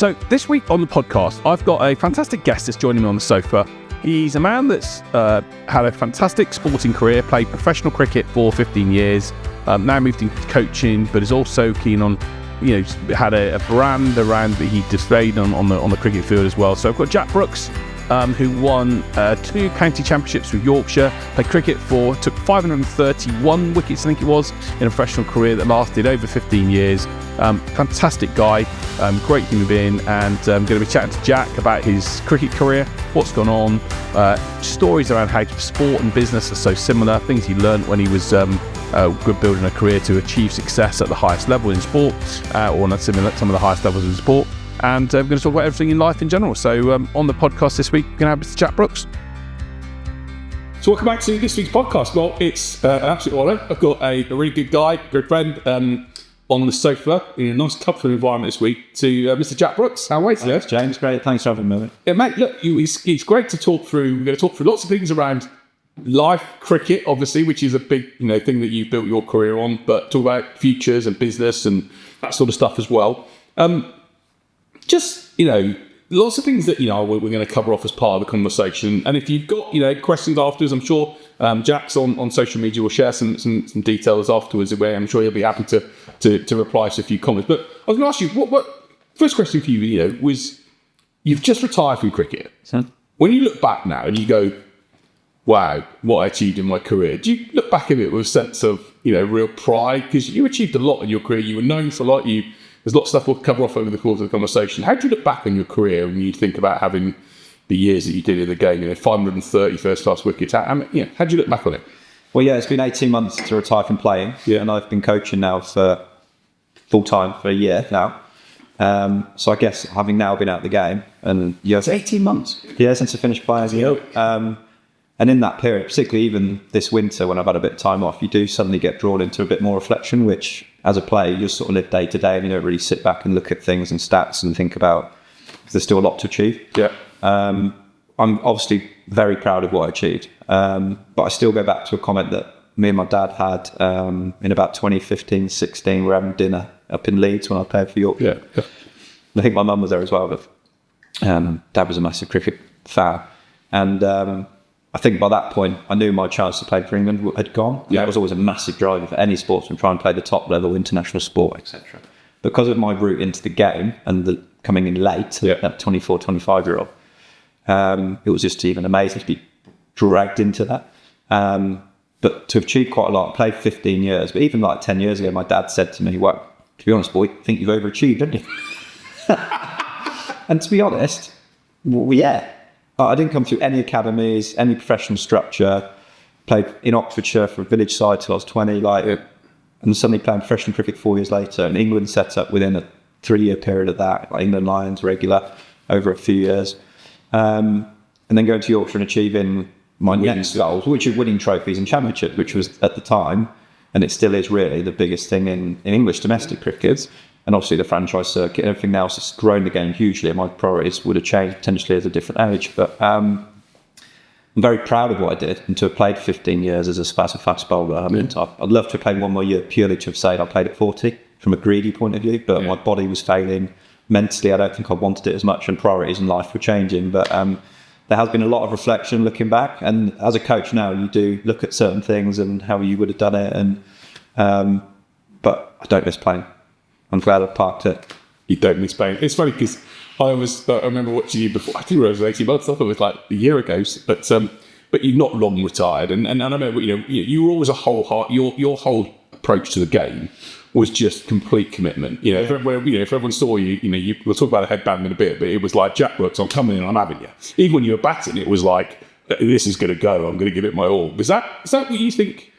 So this week on the podcast, I've got a fantastic guest that's joining me on the sofa. He's a man that's had a fantastic sporting career, played professional cricket for 15 years, now moved into coaching, but is also keen on, had a brand around that he displayed on the cricket field as well. So I've got Jack Brooks, who won 2 county championships with Yorkshire, played cricket took 531 wickets, I think it was, in a professional career that lasted over 15 years. Fantastic guy, great human being, and I'm going to be chatting to Jack about his cricket career, what's gone on, stories around how sport and business are so similar, things he learned when he was building a career to achieve success at the highest level in sport, or not similar, some of the highest levels in sport. And we're going to talk about everything in life in general. So on the podcast this week, we're going to have Mr. Jack Brooks. So welcome back to this week's podcast. Well, it's an absolute honour. I've got a really good guy, good friend, on the sofa in a nice comfortable environment this week to Mr. Jack Brooks. How are you, sir? James, great. Thanks for having me. Yeah, mate, look, it's great to talk through. We're going to talk through lots of things around life, cricket, obviously, which is a big thing that you've built your career on, but talk about futures and business and that sort of stuff as well. Lots of things that, we're going to cover off as part of the conversation. And if you've got, questions afterwards, I'm sure Jack's on social media will share some details afterwards where I'm sure he'll be happy to reply to a few comments. But I was going to ask you, what first question for you, was you've just retired from cricket. When you look back now and you go, wow, what I achieved in my career, do you look back at it with a sense of, real pride? Because you achieved a lot in your career. You were known for a lot. There's lots of stuff we'll cover off over the course of the conversation. How do you look back on your career when you think about having the years that you did in the game, 530 first-class wickets? How do you look back on it? Well, yeah, it's been 18 months to retire from playing, and I've been coaching now for full-time for a year now. So I guess having now been out of the game, and it's 18 months. Yeah, since I finished playing. And in that period, particularly even this winter when I've had a bit of time off, you do suddenly get drawn into a bit more reflection, which as a player, you just sort of live day to day and you don't really sit back and look at things and stats and think about, because there's still a lot to achieve. Yeah. I'm obviously very proud of what I achieved. But I still go back to a comment that me and my dad had in about 2015, 16, we're having dinner up in Leeds when I played for Yorkshire. Yeah. I think my mum was there as well. But, Dad was a massive cricket fan. And I think by that point, I knew my chance to play for England had gone. Yeah. That was always a massive driver for any sportsman, trying to play the top level, international sport, etc. Because of my route into the game and coming in late, that 24, 25-year-old, it was just even amazing to be dragged into that. But to have achieved quite a lot, I played 15 years, but even like 10 years ago, my dad said to me, well, to be honest, boy, I think you've overachieved, don't you? And to be honest, well, yeah. I didn't come through any academies, any professional structure. Played in Oxfordshire for a village side till I was 20, and suddenly playing professional cricket 4 years later. And England set up within a 3-year period of that, like England Lions regular over a few years. And then going to Yorkshire and achieving my next goals, which are winning trophies and championships, which was at the time, and it still is really the biggest thing in English domestic cricket. And obviously the franchise circuit and everything else has grown the game hugely, and my priorities would have changed potentially at a different age. But I'm very proud of what I did, and to have played 15 years as a fast bowler. I'd love to have played one more year purely to have said I played at 40 from a greedy point of view, but my body was failing. Mentally, I don't think I wanted it as much, and priorities in life were changing. But there has been a lot of reflection looking back, and as a coach now, you do look at certain things and how you would have done it. And but I don't miss playing. I'm glad I parked it. You don't miss playing. It's funny because I remember watching you before. I think it was 18 months. I thought it was like a year ago. But you're not long retired. And I remember, you were always a whole heart. Your whole approach to the game was just complete commitment. If everyone saw you, we'll talk about the headband in a bit, but it was like, Jack Brooks, I'm coming in, I'm having you. Even when you were batting, it was like, this is going to go. I'm going to give it my all. Is that what you think?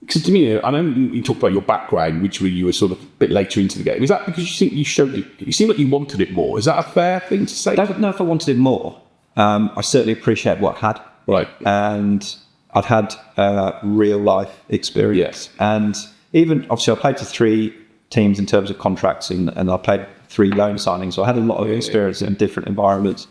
Because to me, I know you talk about your background, which you were sort of a bit later into the game. Is that because you think you showed it? You seem like you wanted it more. Is that a fair thing to say? I don't know if I wanted it more. I certainly appreciate what I had. Right. And I'd had real life experience. Yes. And even, obviously, I played for 3 teams in terms of contracts, and I played 3 loan signings. So I had a lot of experience in different environments.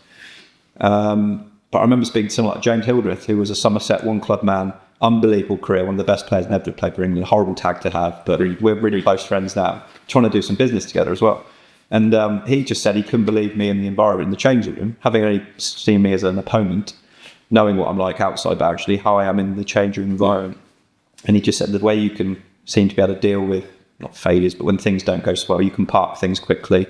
But I remember speaking to someone like James Hildreth, who was a Somerset one-club man, unbelievable career, one of the best players never to play for England, horrible tag to have, but we're really close friends now, trying to do some business together as well. And he just said he couldn't believe me in the environment, in the changing room, having only seen me as an opponent, knowing what I'm like outside, but actually how I am in the changing room environment. And he just said the way you can seem to be able to deal with, not failures, but when things don't go so well, you can park things quickly.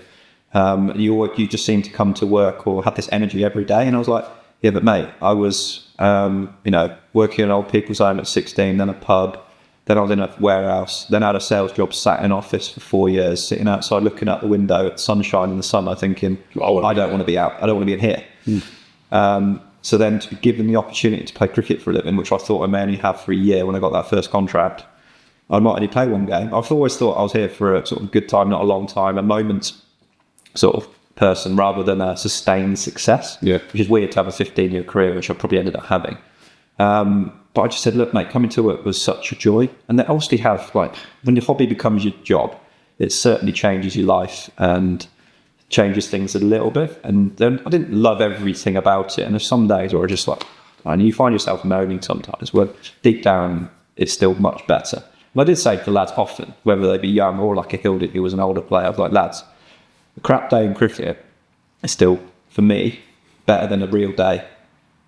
You just seem to come to work or have this energy every day. And I was like, yeah, but mate, I was, working in an old people's home at 16, then a pub, then I was in a warehouse, then I had a sales job, sat in an office for 4 years, sitting outside looking out the window at sunshine in the sun, I thinking, I don't want to be out. I don't want to be in here. So then to be given the opportunity to play cricket for a living, which I thought I may only have for a year when I got that first contract, I might only play one game. I've always thought I was here for a sort of good time, not a long time, a moment sort of person rather than a sustained success, which is weird to have a 15-year career, which I probably ended up having. But I just said, look, mate, coming to work was such a joy. And they obviously have, like, when your hobby becomes your job, it certainly changes your life and changes things a little bit. And then I didn't love everything about it. And there's some days where I just like, and you find yourself moaning sometimes, where deep down, it's still much better. And I did say to the lads often, whether they be young or like a Hildy who was an older player, I was like, lads, a crap day in cricket is still, for me, better than a real day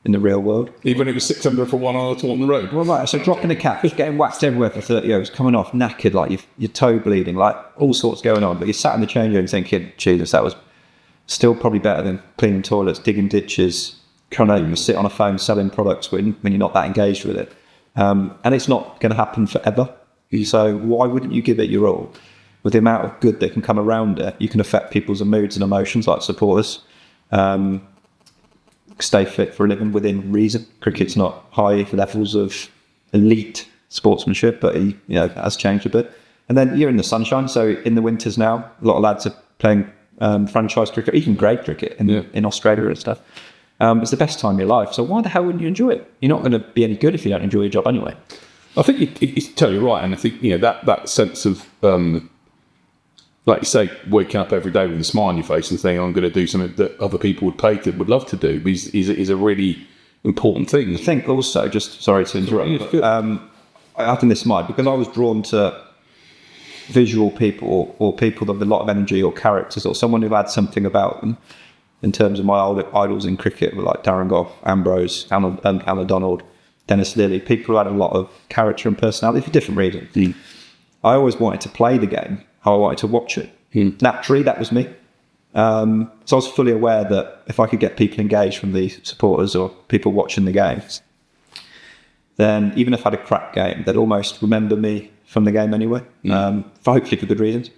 in the real world. Even when it was 600 for 1 hour to on the road? Well, right, so dropping a catch, getting whacked everywhere for 30 overs, coming off knackered, like your toe bleeding, like all sorts going on. But you sat in the change room thinking, Jesus, that was still probably better than cleaning toilets, digging ditches, trying to sit on a phone selling products when you're not that engaged with it. And it's not going to happen forever. So why wouldn't you give it your all? With the amount of good that can come around it, you can affect people's moods and emotions like supporters. Stay fit for a living within reason. Cricket's not high levels of elite sportsmanship, but it has changed a bit. And then you're in the sunshine, so in the winters now, a lot of lads are playing franchise cricket, even grade cricket in Australia and stuff. It's the best time of your life, so why the hell wouldn't you enjoy it? You're not going to be any good if you don't enjoy your job anyway. I think it's totally right, and I think that sense of like you say, waking up every day with a smile on your face and saying, I'm going to do something that other people would love to do is a really important thing. I think also, just sorry to interrupt, I had in this mind, because I was drawn to visual people or people with a lot of energy or characters or someone who had something about them. In terms of my old idols in cricket, were like Darren Gough, Ambrose, Alan Donald, Dennis Lillee, people who had a lot of character and personality for different reasons. I always wanted to play the game how I wanted to watch it. Naturally, that was me. So I was fully aware that if I could get people engaged from the supporters or people watching the games, then even if I had a crap game, they'd almost remember me from the game anyway, hopefully for good reasons.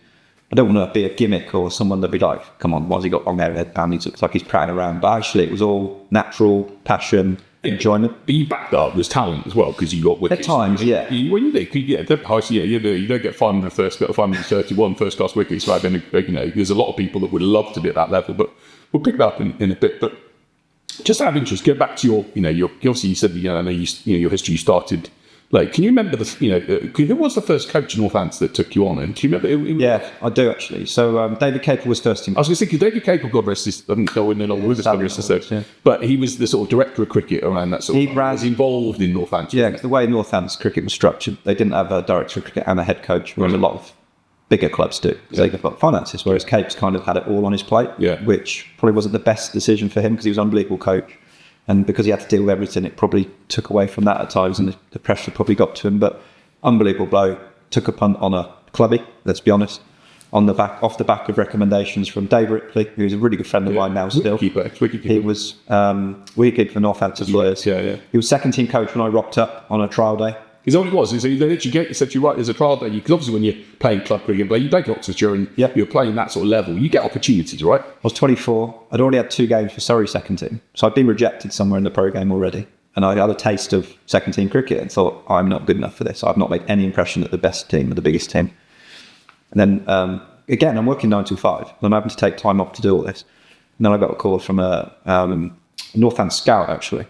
I don't want to be a gimmick or someone that'd be like, come on, why's he got long hair, headband, he looks like he's prattling around. But actually, it was all natural, passion, enjoyment. But you backed up with talent as well, because you got wickets. At times, yeah. You don't get 531 first class wickets. Right? Then, there's a lot of people that would love to be at that level, but we'll pick that up in a bit. But just out of interest, go back to your obviously you said your history. You started. Like, can you remember who was the first coach in Northants that took you on? And do you remember? Yeah, I do actually. So David Capel was first team. I was going to say, David Capel, God rest his, I don't know when they're not with us, but he was the sort of director of cricket around that sort of. He was involved in Northants. Yeah, because the way Northants cricket was structured, they didn't have a director of cricket and a head coach, whereas a lot of bigger clubs do. They've got finances, whereas Capes kind of had it all on his plate, which probably wasn't the best decision for him because he was an unbelievable coach. And because he had to deal with everything, it probably took away from that at times, and the pressure probably got to him. But unbelievable bloke, took a punt on a clubby, let's be honest, off the back of recommendations from Dave Ripley, who's a really good friend of mine now still. Wicketkeeper. He was wicketkeeper for Northampton Lawyers. Yeah. He was second team coach when I rocked up on a trial day. He's only was. So they literally said to you, right, there's a trial day. Because obviously when you're playing club cricket, you play Oxfordshire and you're playing that sort of level, you get opportunities, right? I was 24. I'd already had 2 games for Surrey second team. So I'd been rejected somewhere in the pro game already. And I had a taste of second team cricket and thought, I'm not good enough for this. I've not made any impression at the best team or the biggest team. And then, again, I'm working 9 to 5. And I'm having to take time off to do all this. And then I got a call from a Northants scout, actually.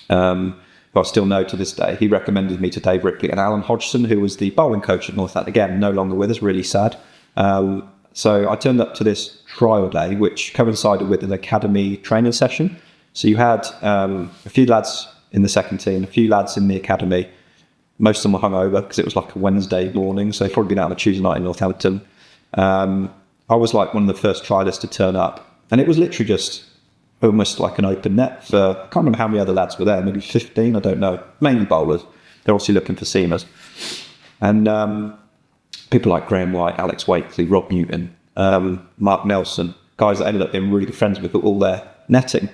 Who I still know to this day. He recommended me to Dave Ripley and Alan Hodgson, who was the bowling coach at Northampton. Again, no longer with us, really sad. So I turned up to this trial day, which coincided with an academy training session. So you had a few lads in the second team, a few lads in the academy. Most of them were hungover because it was like a Wednesday morning, so they'd probably been out on a Tuesday night in Northampton. I was like one of the first trialists to turn up, and it was literally just almost like an open net for, I can't remember how many other lads were there, maybe 15, I don't know, mainly bowlers. They're obviously looking for seamers. And people like Graham White, Alex Wakely, Rob Newton, Mark Nelson, guys that I ended up being really good friends with, all their netting.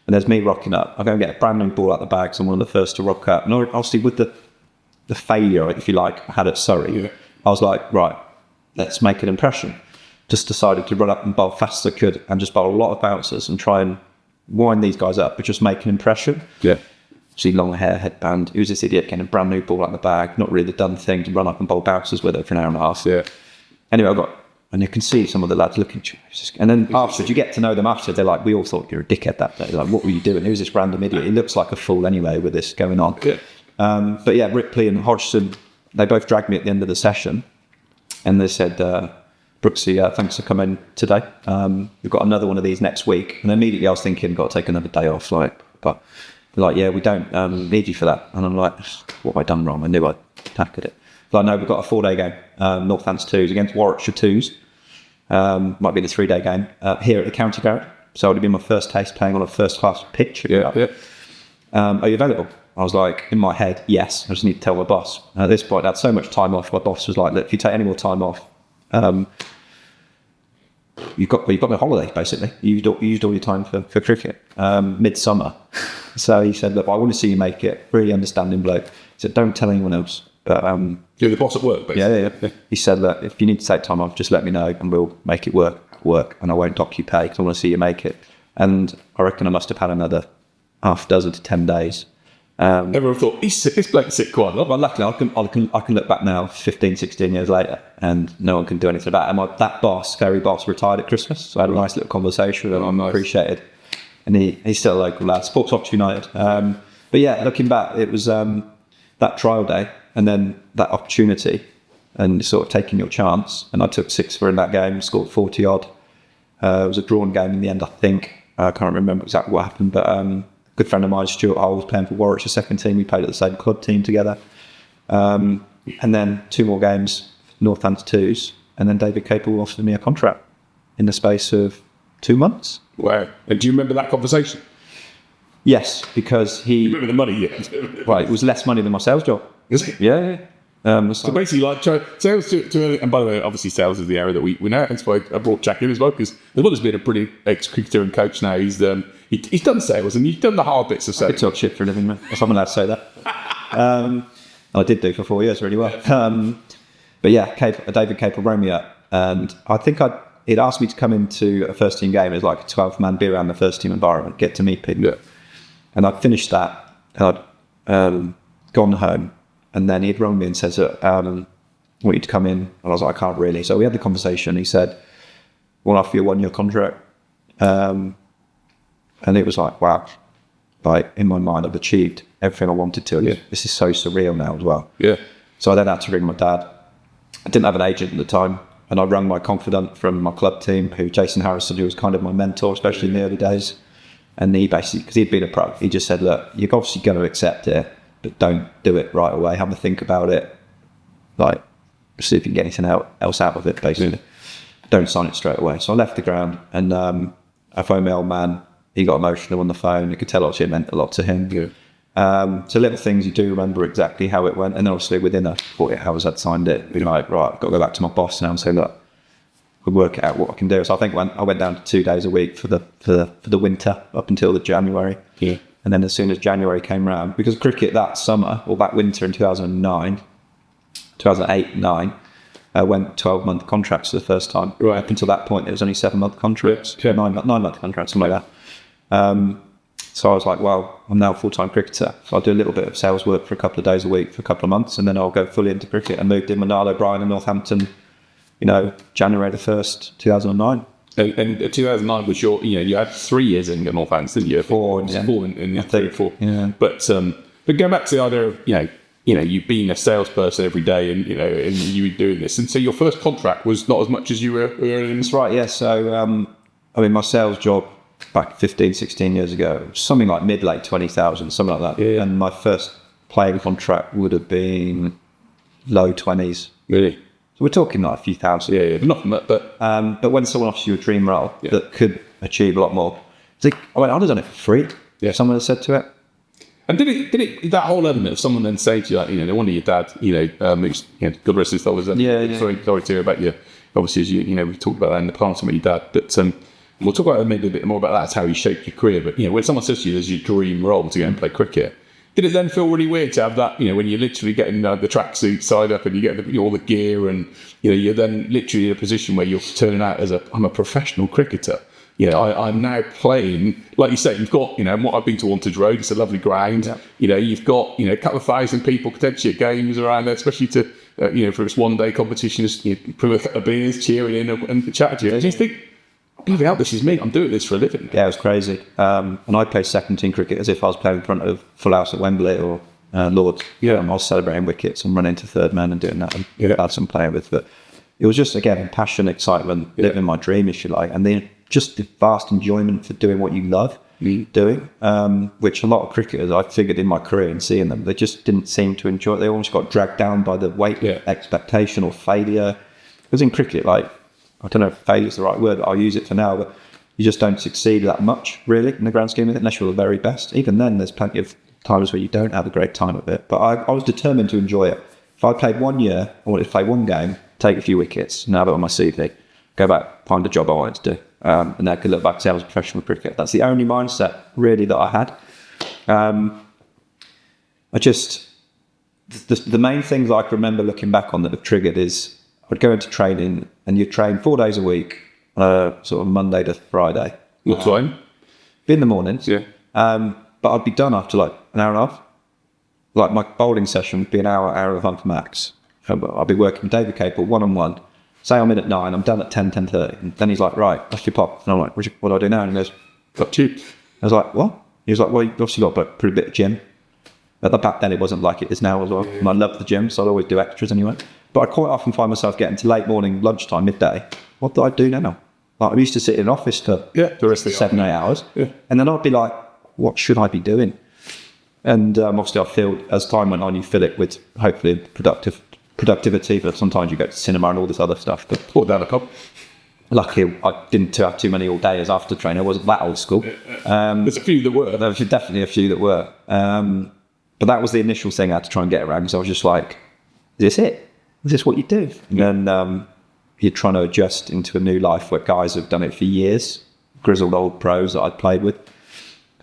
And there's me rocking up. I go and get a brand new ball out the bag, so I'm one of the first to rock up. And obviously with the failure, if you like, I had at Surrey, I was like, right, let's make an impression. Just decided to run up and bowl fast as I could and just bowl a lot of bouncers and try and wind these guys up, but just make an impression. Yeah. See, long hair, headband. Who's this idiot getting a brand new ball out the bag? Not really the done thing to run up and bowl bouncers with it for an hour and a half. Yeah. Anyway, and you can see some of the lads looking at you. And then afterwards, you get to know them after. They're like, we all thought you were a dickhead that day. Like, what were you doing? Who's this random idiot? He looks like a fool anyway with this going on. Yeah. But yeah, Ripley and Hodgson, they both dragged me at the end of the session. And they said, Brooksy, thanks for coming today. We've got another one of these next week. And immediately I was thinking, got to take another day off. But they're like, yeah, we don't need you for that. And I'm like, what have I done wrong? I knew I'd tackled it. But I know we've got a 4-day game, Northants 2s against Warwickshire 2s. Might be the 3-day game here at the County Garret. So it would have been my first taste playing on a first-class pitch. Yeah. Are you available? I was like, in my head, yes. I just need to tell my boss. At this point, I had so much time off. My boss was like, look, if you take any more time off, you've got my holiday, basically. You used all your time for cricket, midsummer. So he said, look, I want to see you make it. Really understanding bloke. He said, don't tell anyone else. But you're the boss at work, basically. Yeah. He said, look, if you need to take time off, just let me know and we'll make it work, and I won't dock you pay because I want to see you make it. And I reckon I must have had another half dozen to 10 days. Everyone thought, this bloke's sick quite a lot. But luckily, I can look back now 15, 16 years later and no one can do anything about it. And that boss, Ferry boss, retired at Christmas. So I had a nice little conversation with him. Nice. Appreciated. And he's still a local lad, Sports Oxford United. But yeah, looking back, it was that trial day and then that opportunity and sort of taking your chance. And I took 6 for in that game, scored 40 odd. It was a drawn game in the end, I think. I can't remember exactly what happened, but a good friend of mine, Stuart Hull, was playing for Warwickshire second team. We played at the same club team together. And then 2 more games, Northants 2s, and then David Capel offered me a contract in the space of 2 months. Wow. And do you remember that conversation? Yes, because You remember the money, yeah. Well, it was less money than my sales job. Is it? Yeah. So basically, like sales to and by the way, obviously sales is the area that we know. Hence why I brought Jack in as well, because as well as being a pretty ex-cricketer and coach now, he's done sales and he's done the hard bits of I sales. could talk shit for a living, if I'm allowed to say that. I did do for 4 years really well. But yeah, David Capel rang me up, and I think he'd asked me to come into a first team game as like a 12-man be around the first team environment, get to meet people. Yeah. And I'd finished that, and I'd gone home, and then he'd rung me and says, I want you to come in. And I was like, I can't really. So we had the conversation. He said, I want to offer you a 1-year contract. And it was like, wow. Like, in my mind, I've achieved everything I wanted to. Yeah. This is so surreal now as well. Yeah. So I then had to ring my dad. I didn't have an agent at the time. And I rang my confidant from my club team, Jason Harrison, who was kind of my mentor, especially in the early days. And he basically, because he'd been a pro, he just said, look, you're obviously going to accept it, but don't do it right away. Have a think about it. Like, see if you can get anything else out of it, basically. Yeah. Don't sign it straight away. So I left the ground, and I phoned my old man. He got emotional on the phone. You could tell, obviously, it meant a lot to him. Yeah. So little things, you do remember exactly how it went. And then obviously within a 48 hours I'd signed it, being like, right, I've got to go back to my boss now and say, look, we'll work out what I can do. So I think I went down to 2 days a week for the winter up until the January. Yeah. And then as soon as January came round, because cricket that summer or that winter in 2008, 2009, went 12-month contracts for the first time. Right. Up until that point, it was only 7-month contracts, Yeah. 9-month contracts, something like that. So I was like, well, I'm now a full-time cricketer. So I'll do a little bit of sales work for a couple of days a week for a couple of months, and then I'll go fully into cricket. And moved in with Niall O'Brien in Northampton, January the 1st, 2009. And 2009 was you had 3 years in Northants, didn't you? 4, yeah. 4 in I think, 4. yeah. But going back to the idea of you being a salesperson every day, and and you were doing this, and so your first contract was not as much as you were earning. That's right, yeah. So my sales job back 15, 16 years ago, something like late 20,000, something like that. Yeah. And my first playing contract would have been low 20s. Really? So we're talking like a few thousand. Yeah, but nothing. But when someone offers you a dream role that could achieve a lot more, it's like, I'd have done it for free. Yeah. If someone had said to it. And did it that whole element of someone then say to you, like, no wonder your dad, who's, God rest his soul, was that? Yeah. Sorry to hear about you. Obviously, as we've talked about that in the past about your dad, but we'll talk about maybe a bit more about that, how he shaped your career. But when someone says to you, "There's your dream role to go and play cricket," did it then feel really weird to have that? When you're literally getting the tracksuit side up and you get all the gear, and you're then literally in a position where you're turning out as I'm a professional cricketer. I'm now playing, like you say, you've got, what I've been to Wantage Road, it's a lovely ground. Yeah. You've got, a couple of thousand people potentially at games around there, especially to, for its one day competition, from a couple of beers, cheering in and chatting to you. And you think, bloody hell, this is me, I'm doing this for a living. Yeah, it was crazy. And I played second team cricket as if I was playing in front of full house at Wembley or Lords. Yeah. I was celebrating wickets and running to third man and doing that. And had some playing with, but it was just, again, passion, excitement, living my dream, if you like. And then just the vast enjoyment for doing what you love doing, which a lot of cricketers, I figured in my career and seeing them, they just didn't seem to enjoy it. They almost got dragged down by the weight of expectation or failure. Because in cricket, like, I don't know if failure is the right word, but I'll use it for now, but you just don't succeed that much, really, in the grand scheme of it, unless you're the very best. Even then, there's plenty of times where you don't have a great time of it. But I was determined to enjoy it. If I played 1 year, I wanted to play one game, take a few wickets, and have it on my CV, go back, find a job I wanted to do. And I could look back and say I was a professional cricketer. That's the only mindset, really, that I had. The main things I can remember looking back on that have triggered is I'd go into training, and you'd train 4 days a week, sort of Monday to Friday. What time? Be in the mornings. Yeah. But I'd be done after like an hour and a half. Like my bowling session would be an hour and a half max. I'd be working with David Capel one-on-one. Say I'm in at 9, I'm done at 10:30. And then he's like, right, that's your pop. And I'm like, what do I do now? And he goes, got you. I was like, what? He was like, well, you've obviously got a pretty bit of gym. But back then it wasn't like it is now as well. And I loved the gym, so I'd always do extras anyway. But I quite often find myself getting to late morning, lunchtime, midday. What do I do now? Like, I used to sit in an office for the rest of 7, 8 hours. Yeah. And then I'd be like, what should I be doing? And obviously I feel as time went on, you fill it with hopefully productivity, but sometimes you go to cinema and all this other stuff. But Pour down a cup. Lucky I didn't have too many all dayers after training. I wasn't that old school. There's a few that were. There was definitely a few that were. But that was the initial thing I had to try and get around, because I was just like, is this it? Is this what you do? And then you're trying to adjust into a new life where guys have done it for years, grizzled old pros that I'd played with.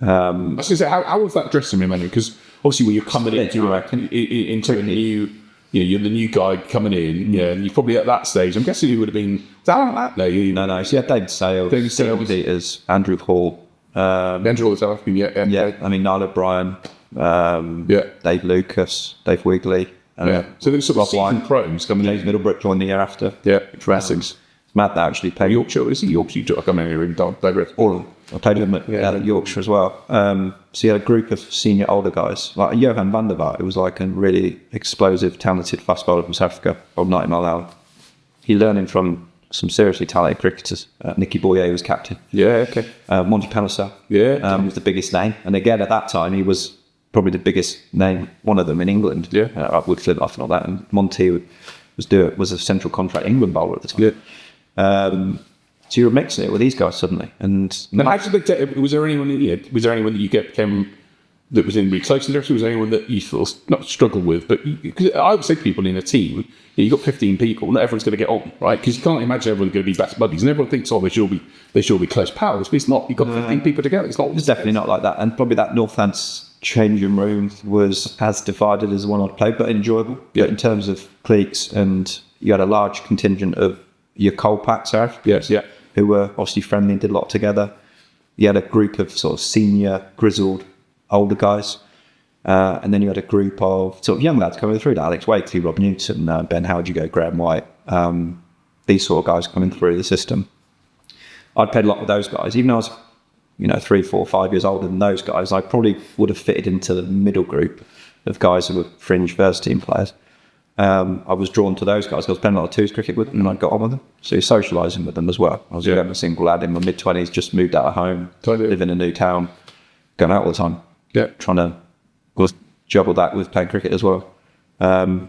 I was going to say, how was that dressing room, Andy? Because obviously when you're coming into a new, you're the new guy coming in, and you're probably at that stage. I'm guessing you would have been, was that like that? No. So you had David Sales, Steve Peters, Andrew Hall. Andrew Hall was asking, yeah. I mean, Niall O'Brien, Dave Lucas, Dave Wigley. So there's sort of seasoned pros coming in. Middlebrook joined the year after. Yeah, for Essex. It's mad that actually played. Yorkshire, is it Yorkshire? I come in here and digress. All of them. I played with him at Yorkshire as well. So you had a group of senior older guys, like Johan van der Vaart, who was like a really explosive, talented fast bowler from South Africa, old 90 mile an hour. He learning from some seriously talented cricketers. Nicky Boyer was captain. Yeah, okay. Monty Palliser was the biggest name. And again, at that time, he was probably the biggest name, one of them in England. Yeah. I would flip off and all that. And Monty was a central contract England bowler at the time. Yeah. So you were mixing it with these guys suddenly. And was there anyone that you became that was in really close to the Was there anyone that you sort of not struggle with? But because I would say to people in a team, you've got 15 people, not everyone's going to get on, right? Because you can't imagine everyone's going to be best buddies, and everyone thinks, they should all be close pals. But it's not. You've got 15 people together. It's definitely not like that. And probably that Northants changing room was as divided as the one I'd played, but enjoyable. Yeah. But in terms of cliques, and you had a large contingent of your coal packs, who were obviously friendly and did a lot together. You had a group of sort of senior, grizzled, older guys. And then you had a group of sort of young lads coming through, Alex Wakely, Rob Newton, Ben Howard-you-go, Graham White, these sort of guys coming through the system. I'd played a lot with those guys. Even though I was 3, 4, 5 years older than those guys, I probably would have fitted into the middle group of guys who were fringe first team players. I was drawn to those guys. I was playing a lot of twos cricket with them, and I got on with them. So you're socialising with them as well. I was a single lad in my mid-20s, just moved out of home, live in a new town, going out all the time. Yeah, trying to juggle that with playing cricket as well. And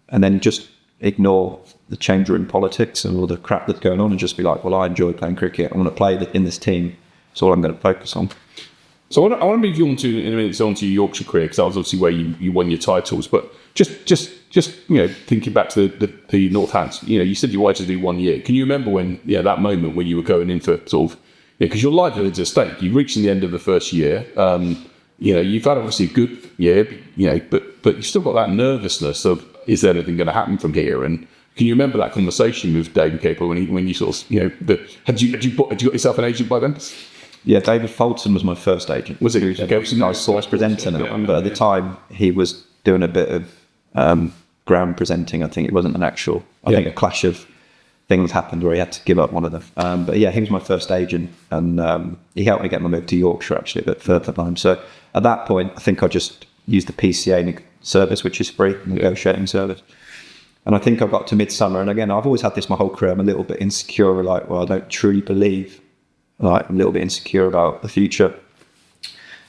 then just ignore the change room politics and all the crap that's going on and just be like, well, I enjoy playing cricket. I want to play in this team. That's all I'm going to focus on. So I want to move you on to in a minute onto your Yorkshire career, because that was obviously where you won your titles. But just thinking back to the Northants, you said you wanted to do 1 year. Can you remember when that moment when you were going in for sort of because your livelihoods at stake? You reached the end of the first year. You've had obviously a good year, but you've still got that nervousness of, is there anything going to happen from here? And can you remember that conversation with David Capel when you sort of had you got yourself an agent by then? Yeah, David Fulton was my first agent. Was it? Okay, was a nice source presenter now, but at the time he was doing a bit of ground presenting. I think it wasn't an actual. I think a clash of things happened where he had to give up one of them. But yeah, he was my first agent, and he helped me get my move to Yorkshire actually a bit further time. So at that point, I think I just used the PCA service, which is free negotiating service. And I think I got to midsummer, and again, I've always had this my whole career. I'm a little bit insecure, I don't truly believe. I'm a little bit insecure about the future.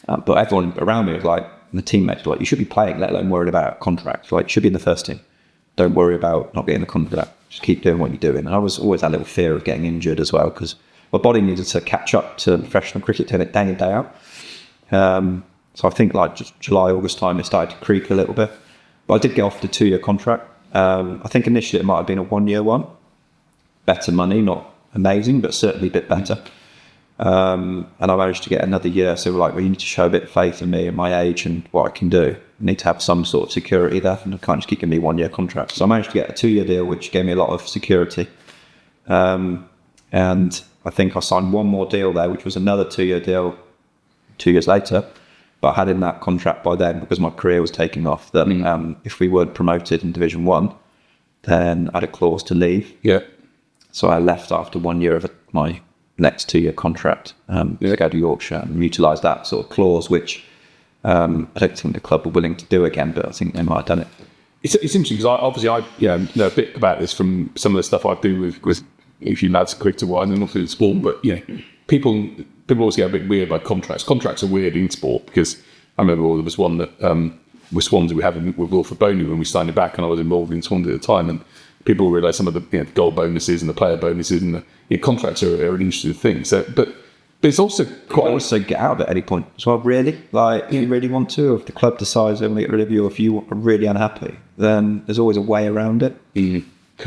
But everyone around me was like, the teammates were like, you should be playing, let alone worried about contracts. You should be in the first team. Don't worry about not getting the contract. Just keep doing what you're doing. And I was always that little fear of getting injured as well, because my body needed to catch up to professional cricket day in, day out. So I think just July, August time, it started to creak a little bit. But I did get offered a 2-year contract. I think initially it might have been a 1-year one. Better money, not amazing, but certainly a bit better. And I managed to get another year. So we're like, well, you need to show a bit of faith in me and my age and what I can do. I need to have some sort of security there, and I can't just keep giving me 1-year contract. So I managed to get a 2-year deal, which gave me a lot of security. And I think I signed one more deal there, which was another 2-year deal 2 years later. But I had in that contract by then, because my career was taking off, that if we weren't promoted in Division 1, then I had a clause to leave. Yeah. So I left after 1 year of my next 2-year contract to go to Yorkshire and utilise that sort of clause, which I don't think the club were willing to do again, but I think they might have done it. It's interesting because I know a bit about this from some of the stuff I do with a few lads cricket-wise and also in sport, but people always get a bit weird about contracts. Contracts are weird in sport, because I remember there was one that with Swansea we had with Wilfred Boney when we signed it back, and I was involved in Swansea at the time, and people realise some of the goal bonuses and the player bonuses and the contracts are an interesting thing. So, but it's also quite. You also get out of it at any point as well. Really, if you really want to, or if the club decides they want to get rid of you, or if you are really unhappy, then there's always a way around it.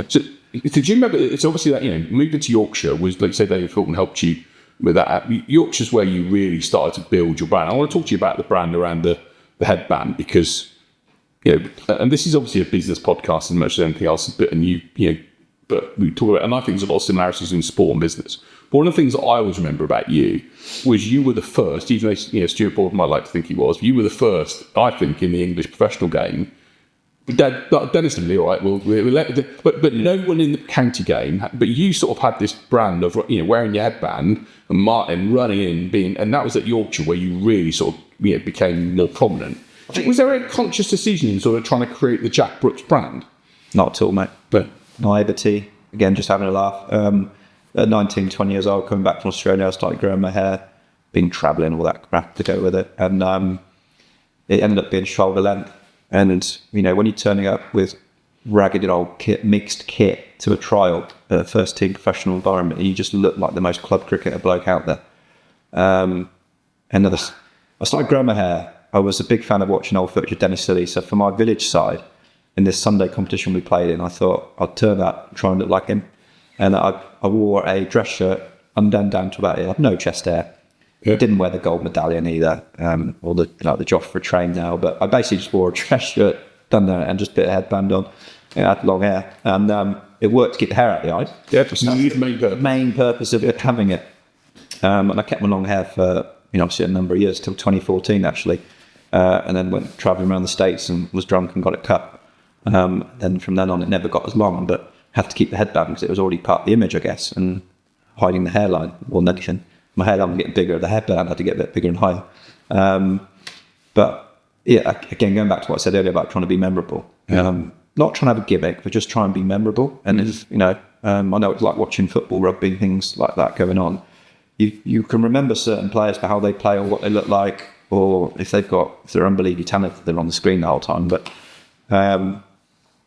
So, did you remember? It's obviously that moving to Yorkshire was, like you say, David Fulton helped you with that. Yorkshire's where you really started to build your brand. I want to talk to you about the brand around the headband, because and this is obviously a business podcast as much as anything else. But but we talk about, and I think there's a lot of similarities in sport and business. But one of the things that I always remember about you was you were the first, even though Stuart Broad might like to think he was, you were the first, I think, in the English professional game. Dennis and Lee, all right, but no one in the county game. But you sort of had this brand of wearing your headband and Martin running in, and that was at Yorkshire where you really sort of became more prominent. Was there a conscious decision in sort of trying to create the Jack Brooks brand? Not at all, mate. But naivety, again, just having a laugh. At 19, 20 years old, coming back from Australia, I started growing my hair, been travelling, all that crap to go with it, and it ended up being shoulder length. And when you're turning up with ragged old kit, mixed kit to a trial at a first team professional environment, you just look like the most club cricketer bloke out there. I started growing my hair. I was a big fan of watching old footage of Dennis Lillee. So for my village side, in this Sunday competition we played in, I thought I'd turn that, try and look like him. And I wore a dress shirt undone down to about here. I had no chest hair. Yeah. Didn't wear the gold medallion either, or the Joffre train now. But I basically just wore a dress shirt, done that, and just a bit of headband on. I had long hair, and it worked to keep the hair out of the eyes. Yeah, the main purpose of it, having it. And I kept my long hair for obviously a number of years, till 2014 actually, and then went travelling around the States and was drunk and got it cut. Then from then on, it never got as long, but had to keep the headband because it was already part of the image, I guess, and hiding the hairline more than anything. My hairline was getting bigger, the headband had to get a bit bigger and higher. But yeah, again, going back to what I said earlier about trying to be memorable. Not trying to have a gimmick, but just try and be memorable. And if I know it's like watching football, rugby, things like that going on. You can remember certain players for how they play or what they look like, or if they're unbelievably talented, they're on the screen the whole time. But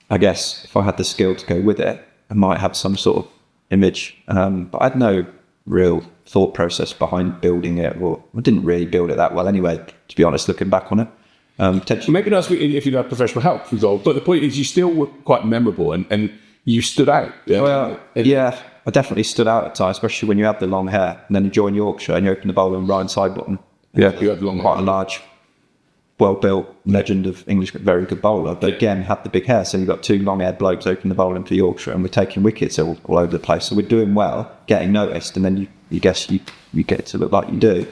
I guess if I had the skill to go with it, I might have some sort of image. But I had no real thought process behind building it, or I didn't really build it that well anyway, to be honest, looking back on it. Potentially. Maybe that's if you'd had professional help, for example. But the point is, you still were quite memorable and you stood out. Yeah? Well, yeah, I definitely stood out at times, especially when you had the long hair and then you join Yorkshire and you open the bowl and Ryan Sidebottom. Yeah, you had long quite hair. a large, well-built legend of English, very good bowler. But again, had the big hair, so you've got two long-haired blokes opening the bowl in for Yorkshire, and we're taking wickets all over the place. So we're doing well, getting noticed, and then you guess you get to look like you do.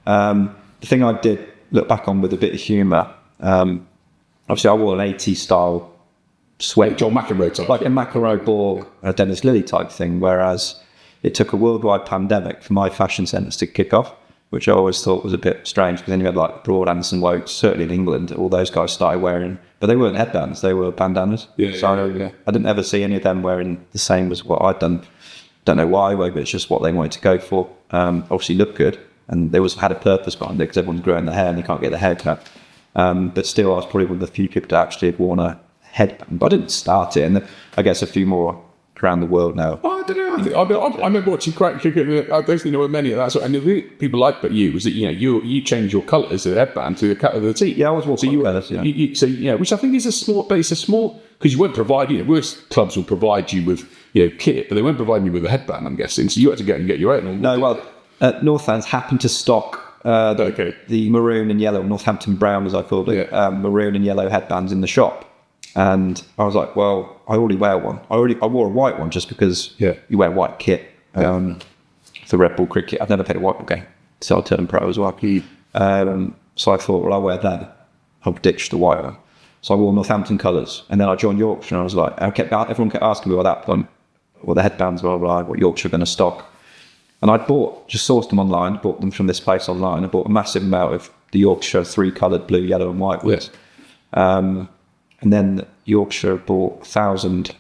The thing I did look back on with a bit of humour, obviously I wore an 80s style sweat, John McEnroe type. like a McEnroe Borg, a Dennis Lilly type thing, whereas it took a worldwide pandemic for my fashion sense to kick off, which I always thought was a bit strange, because then you had like Broad, Anderson, Wokes, certainly in England, all those guys started wearing, but they weren't headbands, they were bandanas. I didn't ever see any of them wearing the same as what I'd done. Don't know why, but it's just what they wanted to go for. Obviously looked good, and they had a purpose behind it, because everyone's growing their hair and they can't get their hair cut. But still, I was probably one of the few people to actually have worn a headband. But I didn't start it, and I guess a few more around the world now. I don't know. I remember watching cricket. I basically know many of that. So, and the thing people liked about you was that you changed your colours of the headband to the cut of the tee. Yeah, I was more colours. Yeah. Which I think is a small, but it's a small, because you weren't providing. Most clubs will provide you with kit, but they won't provide you with a headband, I'm guessing. So you had to go and get your own. No, well, Northants happened to stock the maroon and yellow, Northampton brown as I called it, maroon and yellow headbands in the shop. And I was like, well, I already wear one. I wore a white one just because you wear white kit for Red Bull cricket. I've never played a white ball game, so I turned pro as well. So I thought, well, I'll wear that. I'll ditch the white one. So I wore Northampton colours, and then I joined Yorkshire, and I was like, everyone kept asking me what the headbands were, what Yorkshire were going to stock. And I just sourced them online, bought them from this place online. I bought a massive amount of the Yorkshire 3-coloured blue, yellow and white ones. And then Yorkshire bought 1,000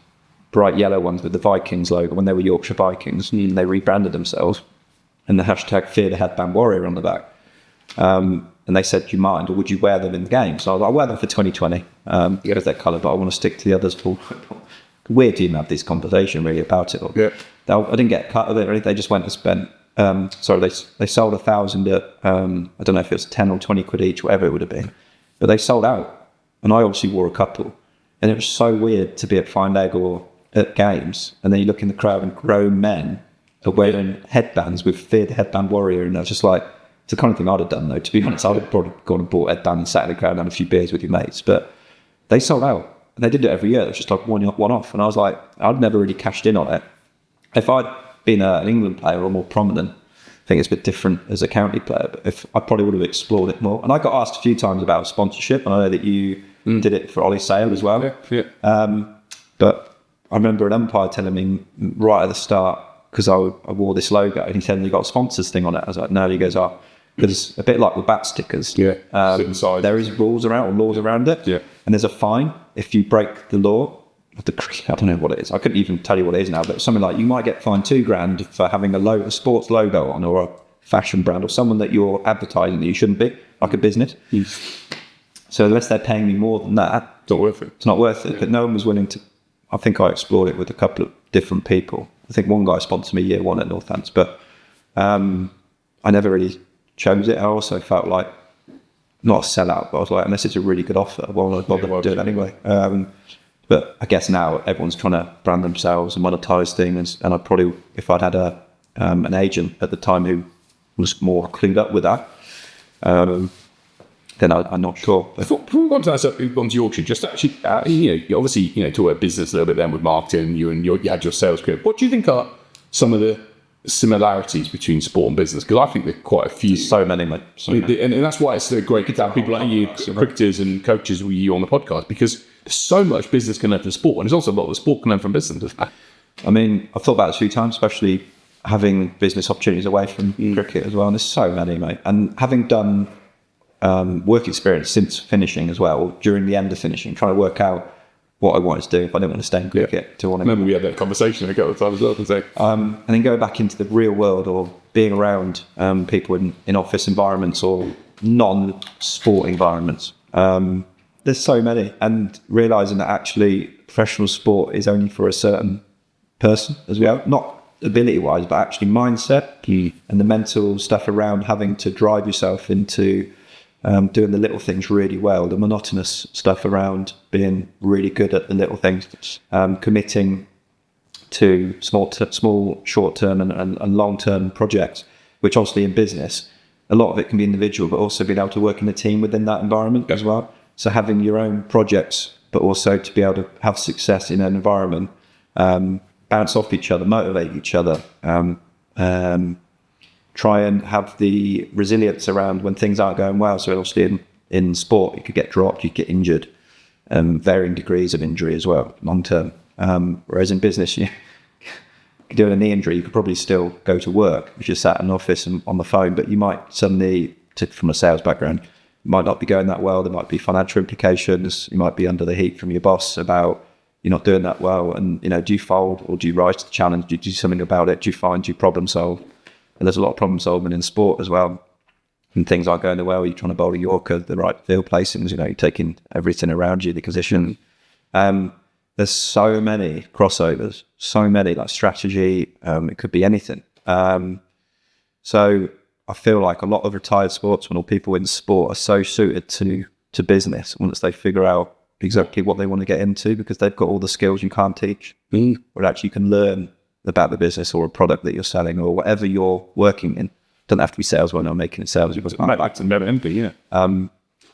bright yellow ones with the Vikings logo when they were Yorkshire Vikings. And they rebranded themselves. And the hashtag Fear the Headband Warrior on the back. And they said, do you mind, or would you wear them in the game? So I was like, I'll wear them for 2020. Because they're colour, but I want to stick to the others. Weird to even have this conversation really about it. I didn't get a cut of it or anything. They just went and spent, they sold 1,000 at, I don't know if it was 10 or 20 quid each, whatever it would have been. But they sold out. And I obviously wore a couple. And it was so weird to be at Fine Egg or at games, and then you look in the crowd and grown men are wearing headbands with Fear the Headband Warrior. And I was just like, it's the kind of thing I'd have done though. To be honest, I would have probably gone and bought a headband and sat in the crowd and had a few beers with your mates. But they sold out. And they did it every year. It was just like one off. And I was like, I'd never really cashed in on it. If I'd been an England player or more prominent, I think it's a bit different as a county player, but if I probably would have explored it more. And I got asked a few times about sponsorship, and I know that you did it for Ollie Sale as well. But I remember an umpire telling me right at the start, because I wore this logo, and he said, you got a sponsors thing on it. I was like, no. He goes, because a bit like with bat stickers, there is rules around, or laws around it, and there's a fine if you break the law. I don't know what it is. I couldn't even tell you what it is now, but something like you might get fined $2,000 for having a sports logo on, or a fashion brand, or someone that you're advertising that you shouldn't be, like a business. So unless they're paying me more than that, it's not worth it. It's not worth it. But no one was willing to. I think I explored it with a couple of different people. I think one guy sponsored me year one at Northants, but I never really chose it. I also felt like not a sellout, but I was like, unless it's a really good offer, well, I'd bother to do it anyway. But I guess now everyone's trying to brand themselves and monetize things, and I probably, if I'd had an agent at the time who was more clued up with that, then I'm not sure. But before we go on to that, we've gone to Yorkshire. Just actually, you obviously, talk about business a little bit then with marketing. You had your sales career. What do you think are some of the similarities between sport and business? Because I think there are quite a few. So many, mate. And that's why it's great to have people like you, cricketers and coaches with you on the podcast, because there's so much business can learn from sport, and there's also a lot of sport can learn from business. I mean, I've thought about it a few times, especially having business opportunities away from cricket as well. And there's so many, mate. And having done work experience since finishing as well, or during the end of finishing, trying to work out what I wanted to do if I didn't want to stay in cricket. I remember we had that conversation a couple of times as well. And then go back into the real world, or being around people in office environments or non-sport environments. There's so many, and realizing that actually professional sport is only for a certain person as well, not ability wise, but actually mindset and the mental stuff around having to drive yourself into doing the little things really well, the monotonous stuff around being really good at the little things, committing to small short-term and long-term projects, which obviously in business, a lot of it can be individual, but also being able to work in a team within that environment as well. So having your own projects, but also to be able to have success in an environment, bounce off each other, motivate each other, try and have the resilience around when things aren't going well. So obviously in sport, you could get dropped, you could get injured, varying degrees of injury as well, long term. Whereas in business, you do a knee injury, you could probably still go to work if you're sat in an office and on the phone, but you might suddenly, from a sales background, might not be going that well. There might be financial implications. You might be under the heat from your boss about you're not doing that well. And, do you fold or do you rise to the challenge? Do you do something about it? Do you problem solve? And there's a lot of problem solving in sport as well. And things aren't going well. You're trying to bowl a Yorker, the right field placings, you're taking everything around you, the position. There's so many crossovers, so many like strategy. It could be anything. So I feel like a lot of retired sportsmen or people in sport are so suited to business once they figure out exactly what they want to get into, because they've got all the skills you can't teach, or actually you can learn about the business or a product that you're selling or whatever you're working in. Doesn't have to be salesman or making it sales.